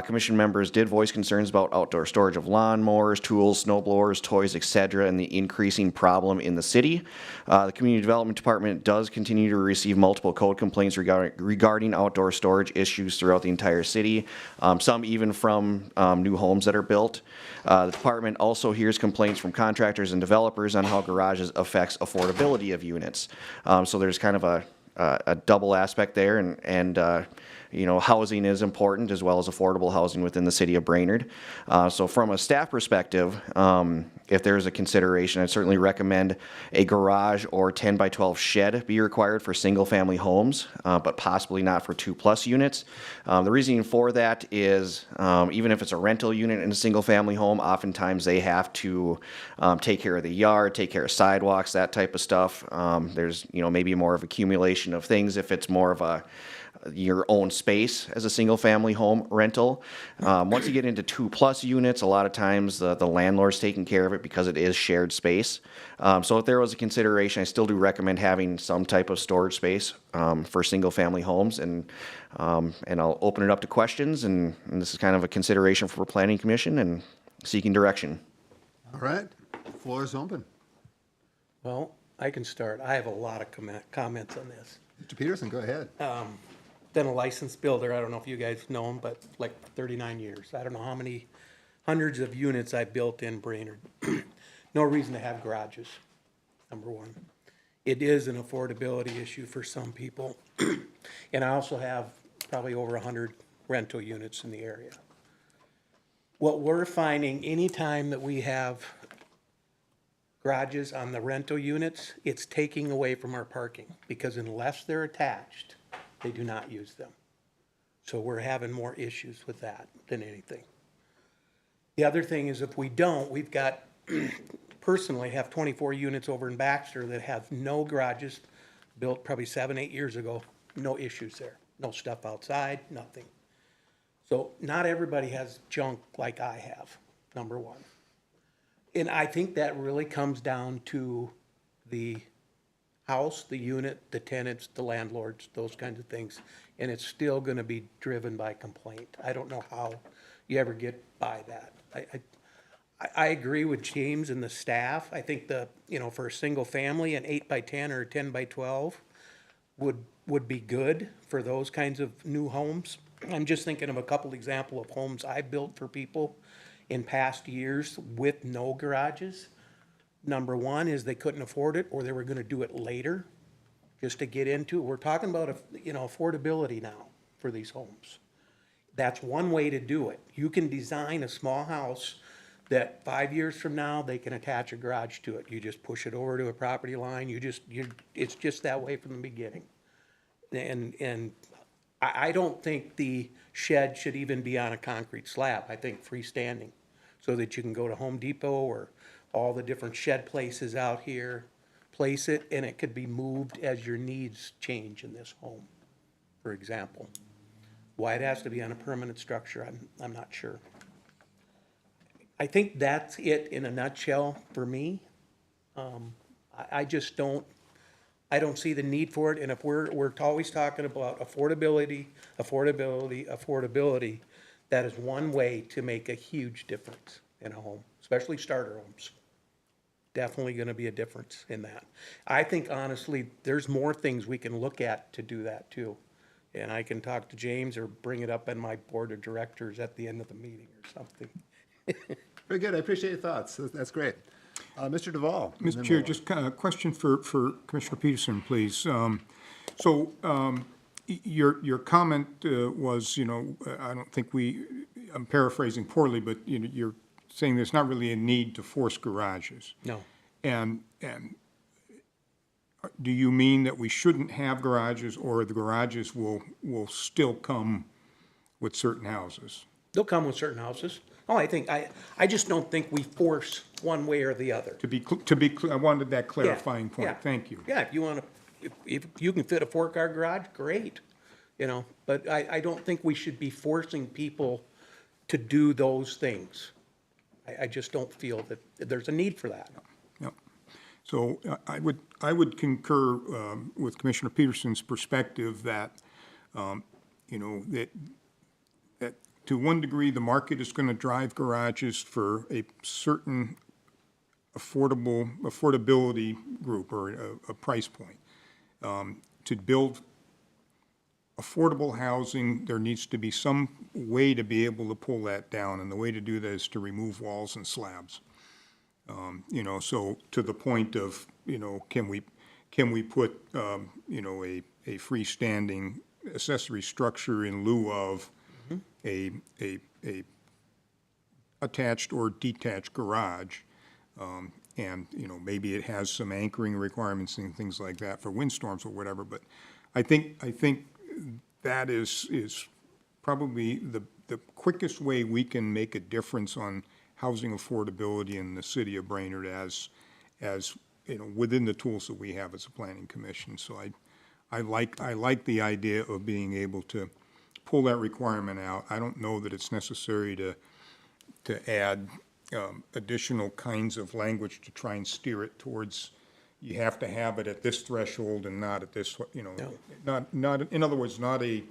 Commission members did voice concerns about outdoor storage of lawnmowers, tools, snow blowers, toys, etc., and the increasing problem in the city. The Community Development Department does continue to receive multiple code complaints regarding outdoor storage issues throughout the entire city, some even from new homes that are built. The department also hears complaints from contractors and developers on how garages affects affordability of units. So there's kind of a double aspect there, and housing is important as well as affordable housing within the city of Brainerd. So from a staff perspective, if there's a consideration, I'd certainly recommend a garage or 10 by 12 shed be required for single family homes, but possibly not for 2+ units. The reasoning for that is even if it's a rental unit in a single family home, oftentimes they have to take care of the yard, take care of sidewalks, that type of stuff. There's maybe more of accumulation of things if it's more of a your own space as a single-family home rental. Once you get into 2+ units, a lot of times the landlord's taking care of it because it is shared space. So if there was a consideration, I still do recommend having some type of storage space for single-family homes, and I'll open it up to questions, and this is kind of a consideration for Planning Commission and seeking direction. All right, floor is open. Well, I can start. I have a lot of comments on this. Mr. Peterson, go ahead. Been a licensed builder, I don't know if you guys know him, but like 39 years. I don't know how many hundreds of units I built in Brainerd. No reason to have garages, number one. It is an affordability issue for some people. And I also have probably over 100 rental units in the area. What we're finding, anytime that we have garages on the rental units, it's taking away from our parking, because unless they're attached, they do not use them. So we're having more issues with that than anything. The other thing is, if we don't, we've got, personally have 24 units over in Baxter that have no garages, built probably 7, 8 years ago, no issues there. No stuff outside, nothing. So not everybody has junk like I have, number one. And I think that really comes down to the house, the unit, the tenants, the landlords, those kinds of things. And it's still gonna be driven by complaint. I don't know how you ever get by that. I agree with James and the staff. I think for a single family, an 8x10 or a 10x12 would be good for those kinds of new homes. I'm just thinking of a couple example of homes I built for people in past years with no garages. Number one is they couldn't afford it, or they were gonna do it later just to get into it. We're talking about, affordability now for these homes. That's one way to do it. You can design a small house that 5 years from now, they can attach a garage to it. You just push it over to a property line. It's just that way from the beginning. And I don't think the shed should even be on a concrete slab. I think freestanding, so that you can go to Home Depot or all the different shed places out here, place it, and it could be moved as your needs change in this home, for example. Why it has to be on a permanent structure, I'm not sure. I think that's it in a nutshell for me. I just don't see the need for it, and if we're always talking about affordability, that is one way to make a huge difference in a home, especially starter homes. Definitely gonna be a difference in that. I think honestly, there's more things we can look at to do that too. And I can talk to James or bring it up in my board of directors at the end of the meeting or something. Very good, I appreciate your thoughts, that's great. Mr. Duvall. Mr. Chair, just kind of a question for Commissioner Peterson, please. Your comment was, I don't think I'm paraphrasing poorly, but you're saying there's not really a need to force garages. No. And do you mean that we shouldn't have garages, or the garages will still come with certain houses? They'll come with certain houses. Oh, I just don't think we force one way or the other. I wanted that clarifying point. Yeah. Thank you. Yeah, if you can fit a 4-car garage, great, but I don't think we should be forcing people to do those things. I just don't feel that there's a need for that. Yep. So I would concur with Commissioner Peterson's perspective that, that to one degree, the market is going to drive garages for a certain affordability group or a price point. To build affordable housing, there needs to be some way to be able to pull that down, and the way to do that is to remove walls and slabs. So to the point of, can we put, a freestanding accessory structure in lieu of a attached or detached garage, and maybe it has some anchoring requirements and things like that for windstorms or whatever. But I think that is probably the quickest way we can make a difference on housing affordability in the city of Brainerd, as within the tools that we have as a planning commission. So I like the idea of being able to pull that requirement out. I don't know that it's necessary to add additional kinds of language to try and steer it towards, you have to have it at this threshold and not at this, not, in other words, not an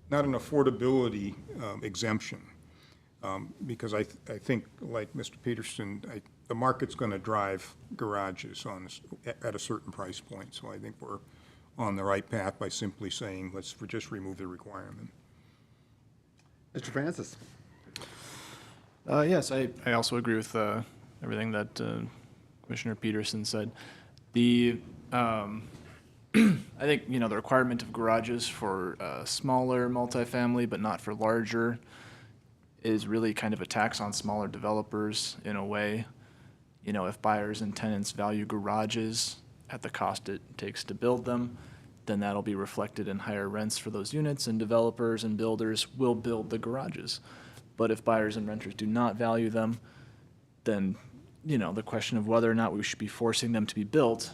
affordability exemption. Because I think, like Mr. Peterson, the market's going to drive garages at a certain price point. So I think we're on the right path by simply saying, let's just remove the requirement. Mr. Francis? Yes, I also agree with everything that Commissioner Peterson said. I think, the requirement of garages for smaller multifamily, but not for larger, is really kind of a tax on smaller developers in a way. If buyers and tenants value garages at the cost it takes to build them, then that'll be reflected in higher rents for those units, and developers and builders will build the garages. But if buyers and renters do not value them, then, the question of whether or not we should be forcing them to be built,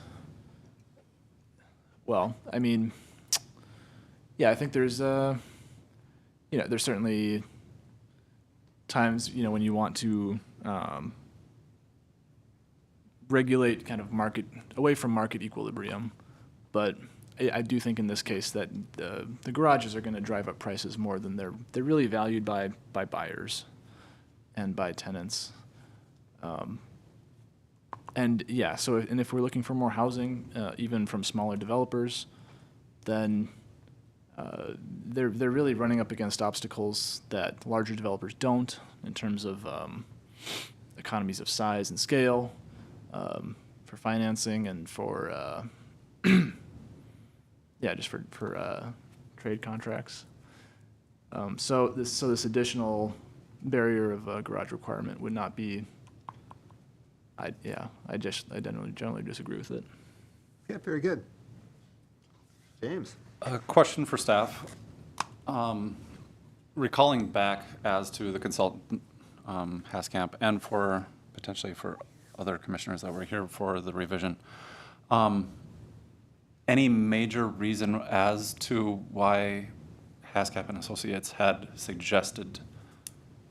well, I mean, yeah, I think there's there's certainly times, when you want to regulate kind of market, away from market equilibrium. But I do think in this case that the garages are going to drive up prices more than they're really valued by buyers and by tenants. And yeah, and if we're looking for more housing, even from smaller developers, then they're really running up against obstacles that larger developers don't, in terms of economies of size and scale, for financing and for just for trade contracts. So this additional barrier of a garage requirement would not be. I generally disagree with it. Yeah, very good. James? A question for staff. Recalling back as to the consultant, Haskamp, and potentially for other commissioners that were here for the revision, any major reason as to why Haskamp and Associates had suggested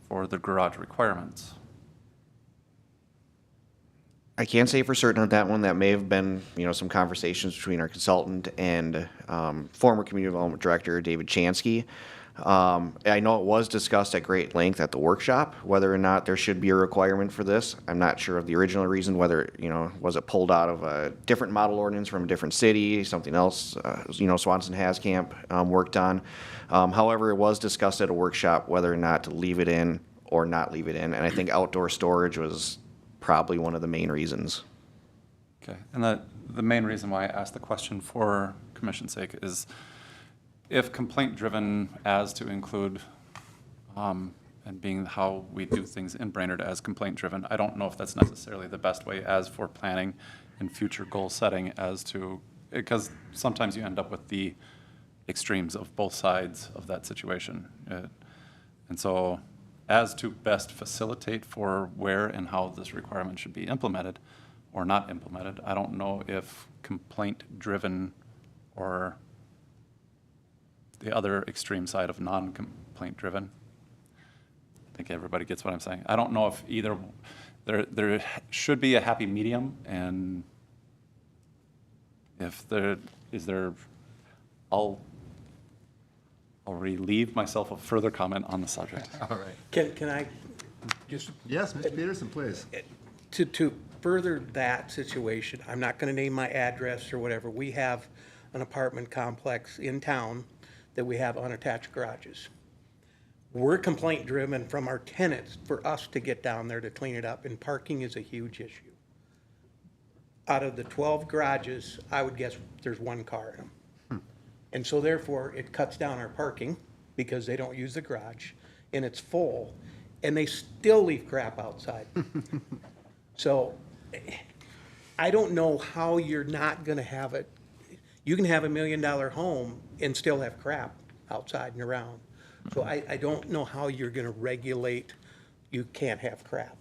for the garage requirements? I can't say for certain on that one. That may have been, some conversations between our consultant and former community development director, David Chansky. I know it was discussed at great length at the workshop, whether or not there should be a requirement for this. I'm not sure of the original reason, whether, was it pulled out of a different model ordinance from a different city, something else, Swanson Haskamp worked on. However, it was discussed at a workshop whether or not to leave it in or not leave it in. And I think outdoor storage was probably one of the main reasons. Okay, and the main reason why I asked the question for commission's sake is if complaint-driven as to include, and being how we do things in Brainerd as complaint-driven, I don't know if that's necessarily the best way as for planning and future goal setting as to, because sometimes you end up with the extremes of both sides of that situation. And so as to best facilitate for where and how this requirement should be implemented or not implemented, I don't know if complaint-driven or the other extreme side of non-complaint-driven. I think everybody gets what I'm saying. I don't know if either, there should be a happy medium, and if I'll relieve myself of further comment on the subject. All right. Can I just? Yes, Mr. Peterson, please. To further that situation, I'm not going to name my address or whatever. We have an apartment complex in town that we have unattached garages. We're complaint driven from our tenants for us to get down there to clean it up, and parking is a huge issue. Out of the 12 garages, I would guess there's one car in them. And so therefore, it cuts down our parking because they don't use the garage, and it's full, and they still leave crap outside. So I don't know how you're not gonna have it. You can have $1 million home and still have crap outside and around. So I don't know how you're gonna regulate, you can't have crap.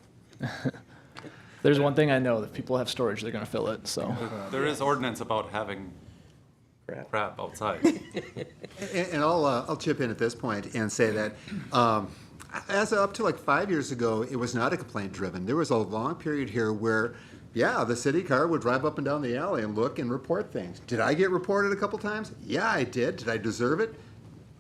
There's one thing I know, if people have storage, they're going to fill it, so. There is ordinance about having crap outside. And I'll chip in at this point and say that as up to like 5 years ago, it was not a complaint driven. There was a long period here where, yeah, the city car would drive up and down the alley and look and report things. Did I get reported a couple times? Yeah, I did. Did I deserve it?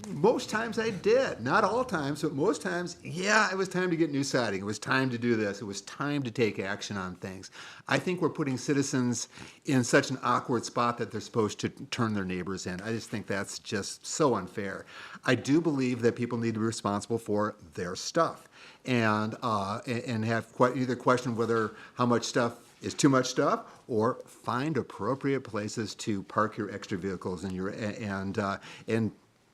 Most times I did. Not all times, but most times, yeah, it was time to get new siding. It was time to do this. It was time to take action on things. I think we're putting citizens in such an awkward spot that they're supposed to turn their neighbors in. I just think that's just so unfair. I do believe that people need to be responsible for their stuff and have either question whether how much stuff is too much stuff, or find appropriate places to park your extra vehicles and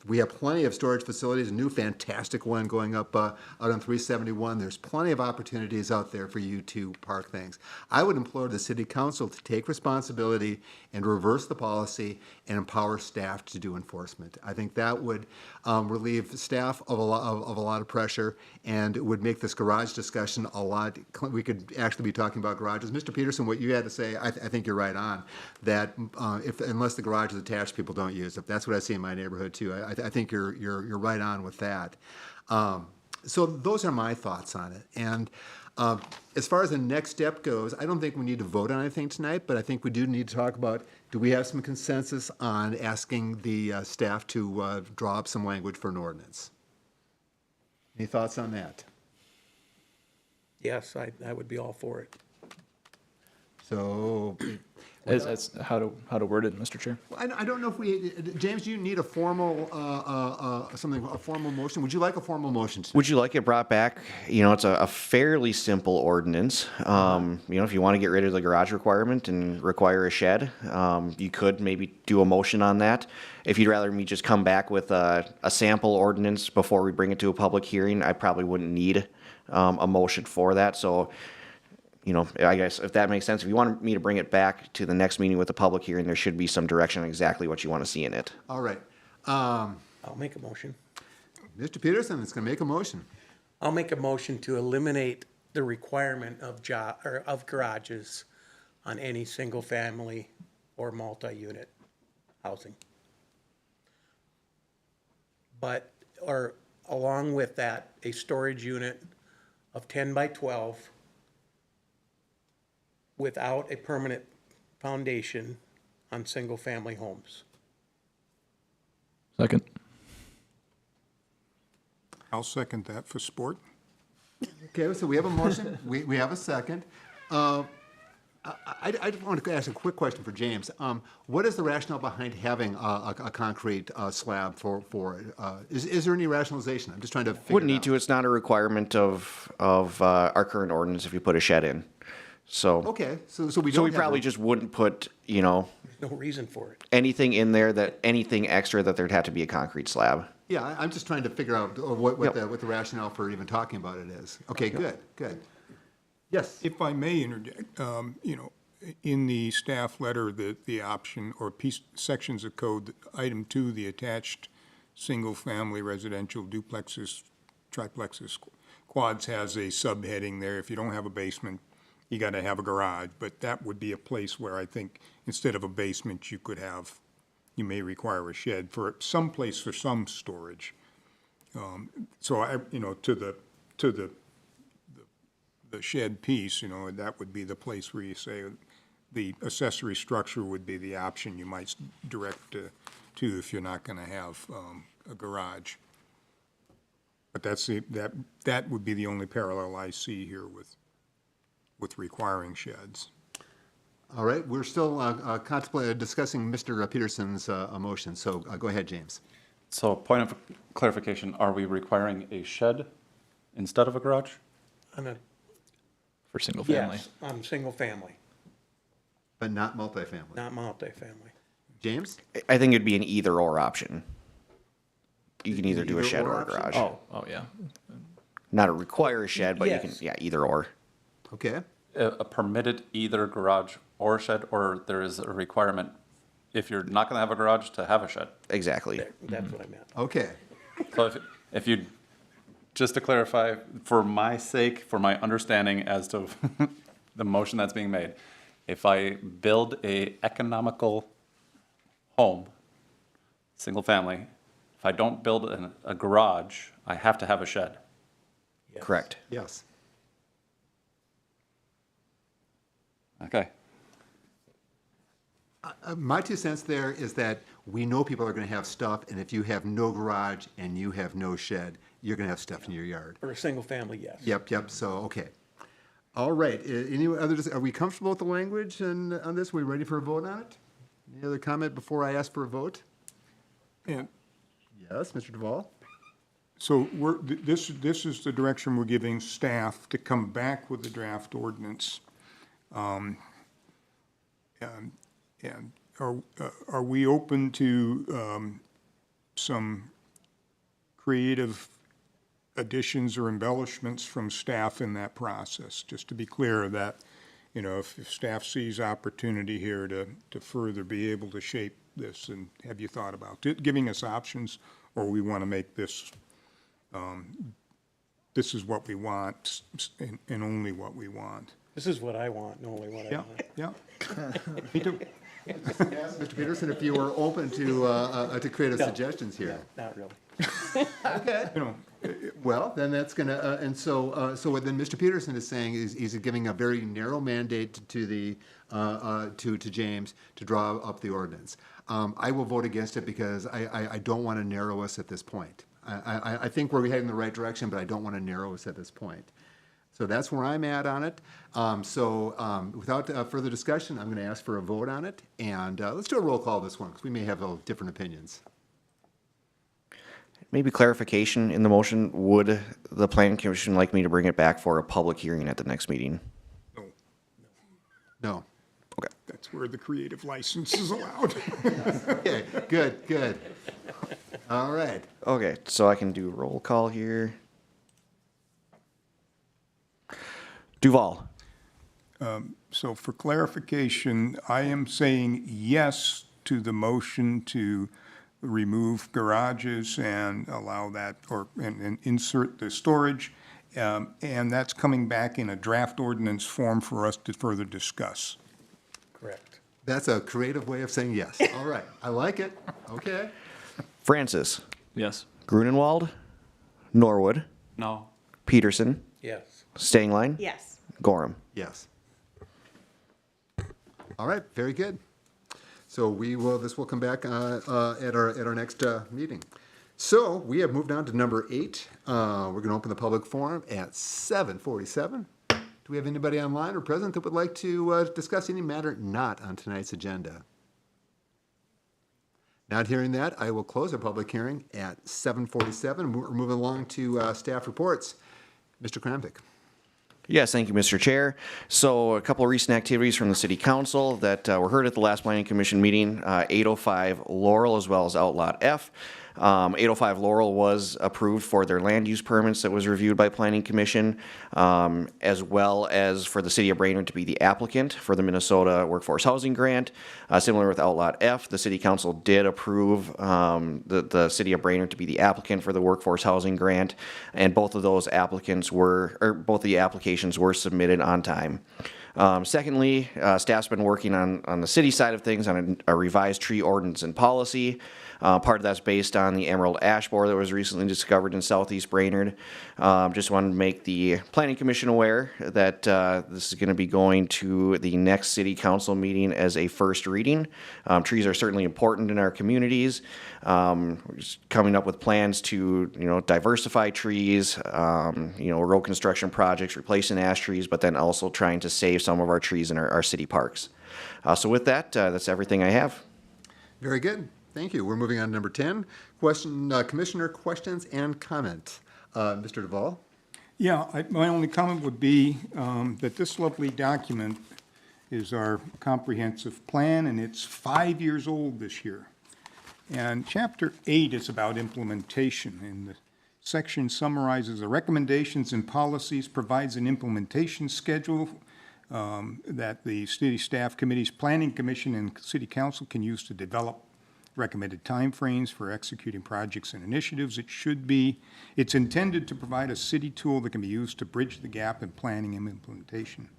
we have plenty of storage facilities, a new fantastic one going up out on 371. There's plenty of opportunities out there for you to park things. I would implore the city council to take responsibility and reverse the policy and empower staff to do enforcement. I think that would relieve staff of a lot of pressure, and it would make this garage discussion a lot, we could actually be talking about garages. Mr. Peterson, what you had to say, I think you're right on, that unless the garage is attached, people don't use it. That's what I see in my neighborhood too. I think you're right on with that. So those are my thoughts on it. And as far as the next step goes, I don't think we need to vote on anything tonight, but I think we do need to talk about, do we have some consensus on asking the staff to draw up some language for an ordinance? Any thoughts on that? Yes, I would be all for it. So, As how to word it, Mr. Chair? I don't know if we, James, do you need a formal, a formal motion? Would you like a formal motion tonight? Would you like it brought back? You know, it's a fairly simple ordinance. You know, if you want to get rid of the garage requirement and require a shed, you could maybe do a motion on that. If you'd rather me just come back with a sample ordinance before we bring it to a public hearing, I probably wouldn't need a motion for that. So, you know, I guess if that makes sense, if you want me to bring it back to the next meeting with the public hearing, there should be some direction on exactly what you want to see in it. All right. I'll make a motion. Mr. Peterson is going to make a motion. I'll make a motion to eliminate the requirement of garages on any single-family or multi-unit housing. But, or along with that, a storage unit of 10 by 12 without a permanent foundation on single-family homes. Second. I'll second that for sport. Okay, so we have a motion, we have a second. I just want to ask a quick question for James. What is the rationale behind having a concrete slab for it? Is there any rationalization? I'm just trying to figure it out. Wouldn't need to. It's not a requirement of our current ordinance if you put a shed in. So okay, so we don't. So we probably just wouldn't put, you know, there's no reason for it. Anything in there anything extra that there'd have to be a concrete slab. Yeah, I'm just trying to figure out what the rationale for even talking about it is. Okay, good. Yes. If I may interject, you know, in the staff letter, the option or sections of code, item 2, the attached single-family residential duplexes, triplexes, quads has a subheading there. If you don't have a basement, you got to have a garage, but that would be a place where I think instead of a basement, you may require a shed for some place for some storage. So you know, to the shed piece, you know, that would be the place where you say the accessory structure would be the option you might direct to if you're not going to have a garage. But that would be the only parallel I see here with requiring sheds. All right, we're still discussing Mr. Peterson's motion, so go ahead, James. So point of clarification, are we requiring a shed instead of a garage? For single family? Yes, on single family, But not multifamily? not multifamily. James? I think it'd be an either-or option. You can either do a shed or a garage. Oh, yeah. Not a require a shed, but you Yes. can, either or. Okay. A permitted either garage or shed, or there is a requirement, if you're not going to have a garage, to have a shed? Exactly. That's what I meant. Okay. So if you, just to clarify, for my sake, for my understanding as to the motion that's being made, if I build a economical home single family, if I don't build a garage, I have to have a shed. Correct. Yes. Okay. My 2 cents there is that we know people are going to have stuff, and if you have no garage and you have no shed, you're going to have stuff in your yard. For a single family, yes. Yep, so, okay. All right, any others, are we comfortable with the language and on this? Are we ready for a vote on it? Any other comment before I ask for a vote? And Yes, Mr. Duval? so this is the direction we're giving staff to come back with the draft ordinance. And are we open to some creative additions or embellishments from staff in that process? Just to be clear that, you know, if staff sees opportunity here to further be able to shape this, and have you thought about it, giving us options, or we want to make this, this is what we want and only what we want? This is what I want, and only what I want. Yeah, me too. Mr. Peterson, if you were open to creative suggestions here. Not really. Okay. You know, well, then that's gonna, and so what then Mr. Peterson is saying is he's giving a very narrow mandate to the, to James to draw up the ordinance. I will vote against it because I don't want to narrow us at this point. I think we're heading in the right direction, but I don't want to narrow us at this point. So that's where I'm at on it. Without further discussion, I'm going to ask for a vote on it. And let's do a roll call this one, because we may have different opinions. Maybe clarification in the motion, would the planning commission like me to bring it back for a public hearing at the next meeting? No. Okay. That's where the creative license is allowed. Okay, good. All right. Okay, so I can do roll call here. Duval. So for clarification, I am saying yes to the motion to remove garages and allow that, and insert the storage. And that's coming back in a draft ordinance form for us to further discuss. Correct. That's a creative way of saying yes. All right, I like it. Okay. Francis. Yes. Grunenwald. Norwood. No. Peterson. Yes. Stangline. Yes. Gorham. Yes. All right, very good. So this will come back at our next meeting. So we have moved on to number 8. We're going to open the public forum at 7:47. Do we have anybody online or present that would like to discuss any matter not on tonight's agenda? Not hearing that, I will close our public hearing at 7:47. We're moving along to staff reports. Mr. Kramvik. Yes, thank you, Mr. Chair. So a couple of recent activities from the City Council that were heard at the last Planning Commission meeting, 805 Laurel as well as Outlot F. 805 Laurel was approved for their land use permits that was reviewed by Planning Commission, as well as for the City of Brainerd to be the applicant for the Minnesota Workforce Housing Grant. Similar with Outlot F, the City Council did approve the City of Brainerd to be the applicant for the Workforce Housing Grant, and both of those applicants both the applications were submitted on time. Secondly, staff's been working on the city side of things on a revised tree ordinance and policy. Part of that's based on the emerald ash borer that was recently discovered in southeast Brainerd. Just wanted to make the Planning Commission aware that this is going to be going to the next City Council meeting as a first reading. Trees are certainly important in our communities. We're just coming up with plans to diversify trees, road construction projects, replacing ash trees, but then also trying to save some of our trees in our city parks. So with that, that's everything I have. Very good. Thank you. We're moving on to number 10. Commissioner questions and comments. Mr. Duval? Yeah, my only comment would be that this lovely document is our comprehensive plan, and it's 5 years old this year. And Chapter 8 is about implementation, and the section summarizes the recommendations and policies, provides an implementation schedule that the city staff committees, planning commission, and city council can use to develop recommended timeframes for executing projects and initiatives. It's intended to provide a city tool that can be used to bridge the gap in planning and implementation.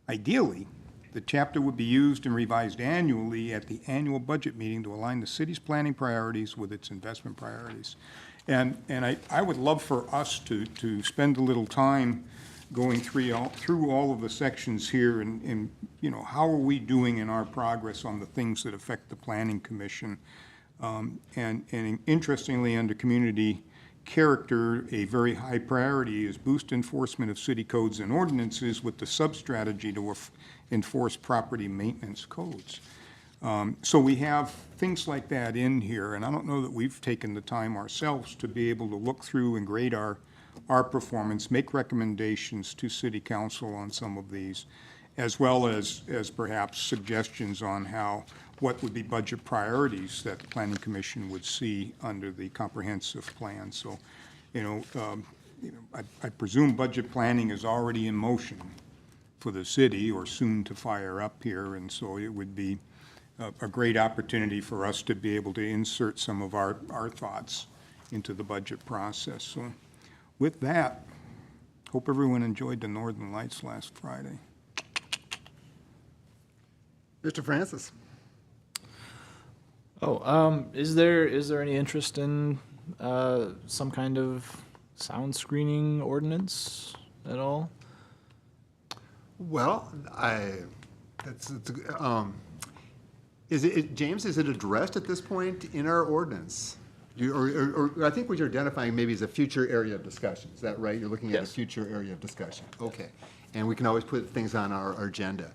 Ideally, The chapter would be used and revised annually at the annual budget meeting to align the city's planning priorities with its investment priorities. And I would love for us to spend a little time going through all of the sections here and, you know, how are we doing in our progress on the things that affect the Planning Commission? And interestingly, under community character, a very high priority is boost enforcement of city codes and ordinances with the sub-strategy to enforce property maintenance codes. So we have things like that in here, and I don't know that we've taken the time ourselves to be able to look through and grade our performance, make recommendations to city council on some of these, as well as perhaps suggestions on what would be budget priorities that the Planning Commission would see under the comprehensive plan. So, I presume budget planning is already in motion for the city or soon to fire up here, and so it would be a great opportunity for us to be able to insert some of our thoughts into the budget process. So with that, hope everyone enjoyed the Northern Lights last Friday. Mr. Francis. Is there any interest in some kind of sound screening ordinance at all? Well, James, is it addressed at this point in our ordinance? Or I think what you're identifying maybe is a future area of discussion. Is that right? You're looking at a future area of discussion. Okay. And we can always put things on our agenda.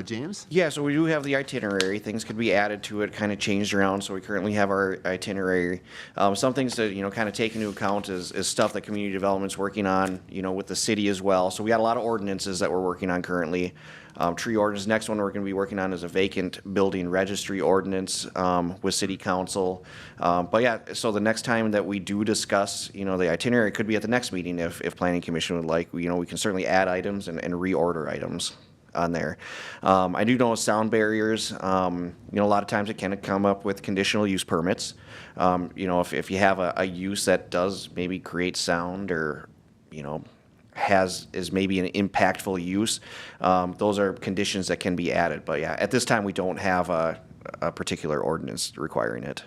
James? Yeah, so we do have the itinerary. Things could be added to it, kind of changed around, so we currently have our itinerary. Some things to, kind of take into account is stuff that community development's working on, with the city as well. So we got a lot of ordinances that we're working on currently. Tree ordinance, next one we're going to be working on is a vacant building registry ordinance with city council. But yeah, so the next time that we do discuss, the itinerary could be at the next meeting if planning commission would like. We can certainly add items and reorder items on there. I do know sound barriers, a lot of times it can come up with conditional use permits. If you have a use that does maybe create sound or, is maybe an impactful use, those are conditions that can be added. But yeah, at this time, we don't have a particular ordinance requiring it.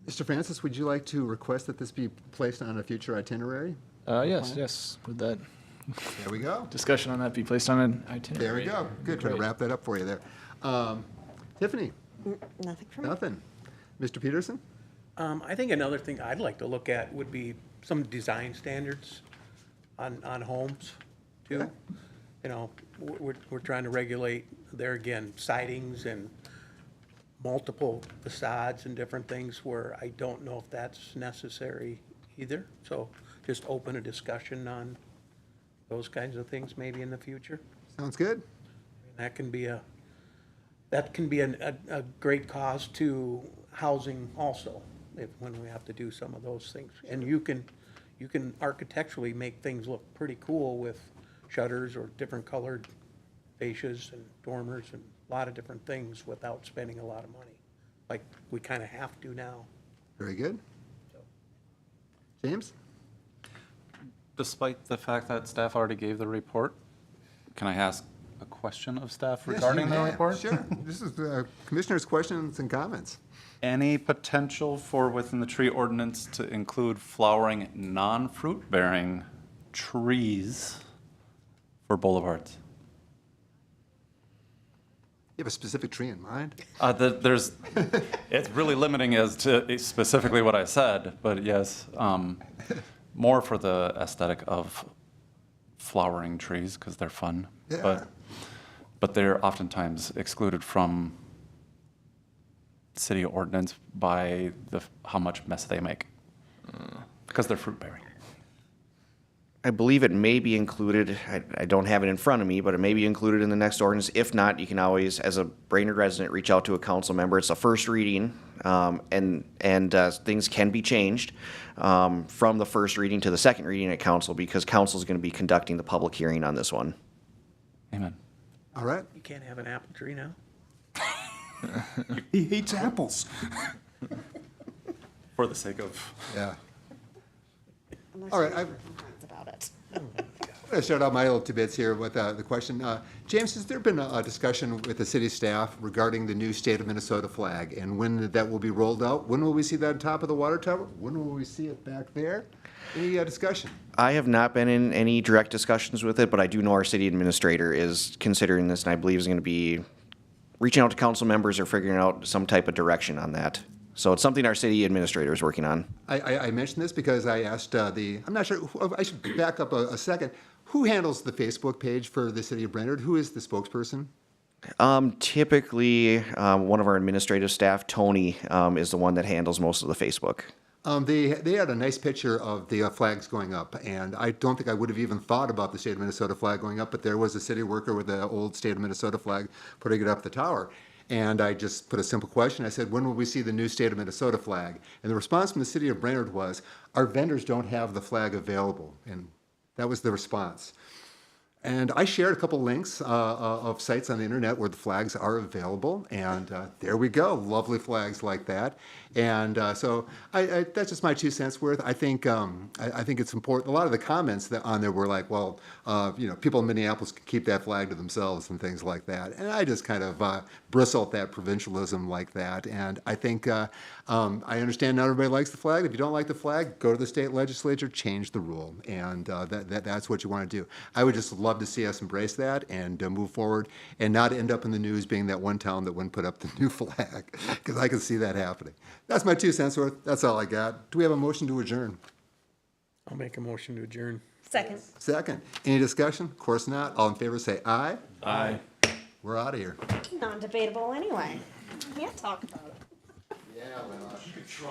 Mr. Francis, would you like to request that this be placed on a future itinerary? Yes. Would that There we go. discussion on that be placed on an itinerary? There we go. Good. Trying to wrap that up for you there. Tiffany? Nothing from me. Nothing. Mr. Peterson? I think another thing I'd like to look at would be some design standards on homes, too. We're trying to regulate, there again, sidings and multiple facades and different things where I don't know if that's necessary either. So just open a discussion on those kinds of things maybe in the future. Sounds good. That can be a great cause to housing also, when we have to do some of those things. And you can architecturally make things look pretty cool with shutters or different colored fascias and dormers and a lot of different things without spending a lot of money, like we kind of have to now. Very good. James? Despite the fact that staff already gave the report, can I ask a question of staff regarding the report? Sure. This is the commissioner's questions and comments. Any potential for within the tree ordinance to include flowering non-fruit bearing trees for boulevards? You have a specific tree in mind? It's really limiting as to specifically what I said, but yes, more for the aesthetic of flowering trees because they're fun. Yeah. But they're oftentimes excluded from city ordinance by how much mess they make because they're fruit bearing. I believe it may be included, I don't have it in front of me, but it may be included in the next ordinance. If not, you can always, as a Brainerd resident, reach out to a council member. It's a first reading, and things can be changed from the first reading to the second reading at council because council is going to be conducting the public hearing on this one. Amen. All right. You can't have an apple tree now. He hates apples. For the sake of... Yeah. Unless All right, you I- have about it. I'm going to start out my little tidbits here with the question. James, has there been a discussion with the city staff regarding the new state of Minnesota flag and when that will be rolled out? When will we see that on top of the water tower? When will we see it back there? Any discussion? I have not been in any direct discussions with it, but I do know our city administrator is considering this, and I believe is going to be reaching out to council members or figuring out some type of direction on that. So it's something our city administrator is working on. I mentioned this because I asked I'm not sure, I should back up a second. Who handles the Facebook page for the city of Brainerd? Who is the spokesperson? Typically, one of our administrative staff, Tony, is the one that handles most of the Facebook. They had a nice picture of the flags going up, and I don't think I would have even thought about the state of Minnesota flag going up, but there was a city worker with the old state of Minnesota flag putting it up the tower. And I just put a simple question. I said, when will we see the new state of Minnesota flag? And the response from the city of Brainerd was, our vendors don't have the flag available. And that was the response. And I shared a couple links of sites on the internet where the flags are available, and there we go, lovely flags like that. And so that's just my 2 cents worth. I think it's important. A lot of the comments that on there were like, well, people in Minneapolis can keep that flag to themselves and things like that. And I just kind of bristle at that provincialism like that. And I think I understand not everybody likes the flag. If you don't like the flag, go to the state legislature, change the rule, and that's what you want to do. I would just love to see us embrace that and move forward and not end up in the news being that one town that wouldn't put up the new flag, because I can see that happening. That's my 2 cents worth. That's all I got. Do we have a motion to adjourn? I'll make a motion to adjourn. Second. Second. Any discussion? Of course not. All in favor say aye. Aye. We're out of here. Non-debatable anyway. Can't talk about it. Yeah, well, You could try.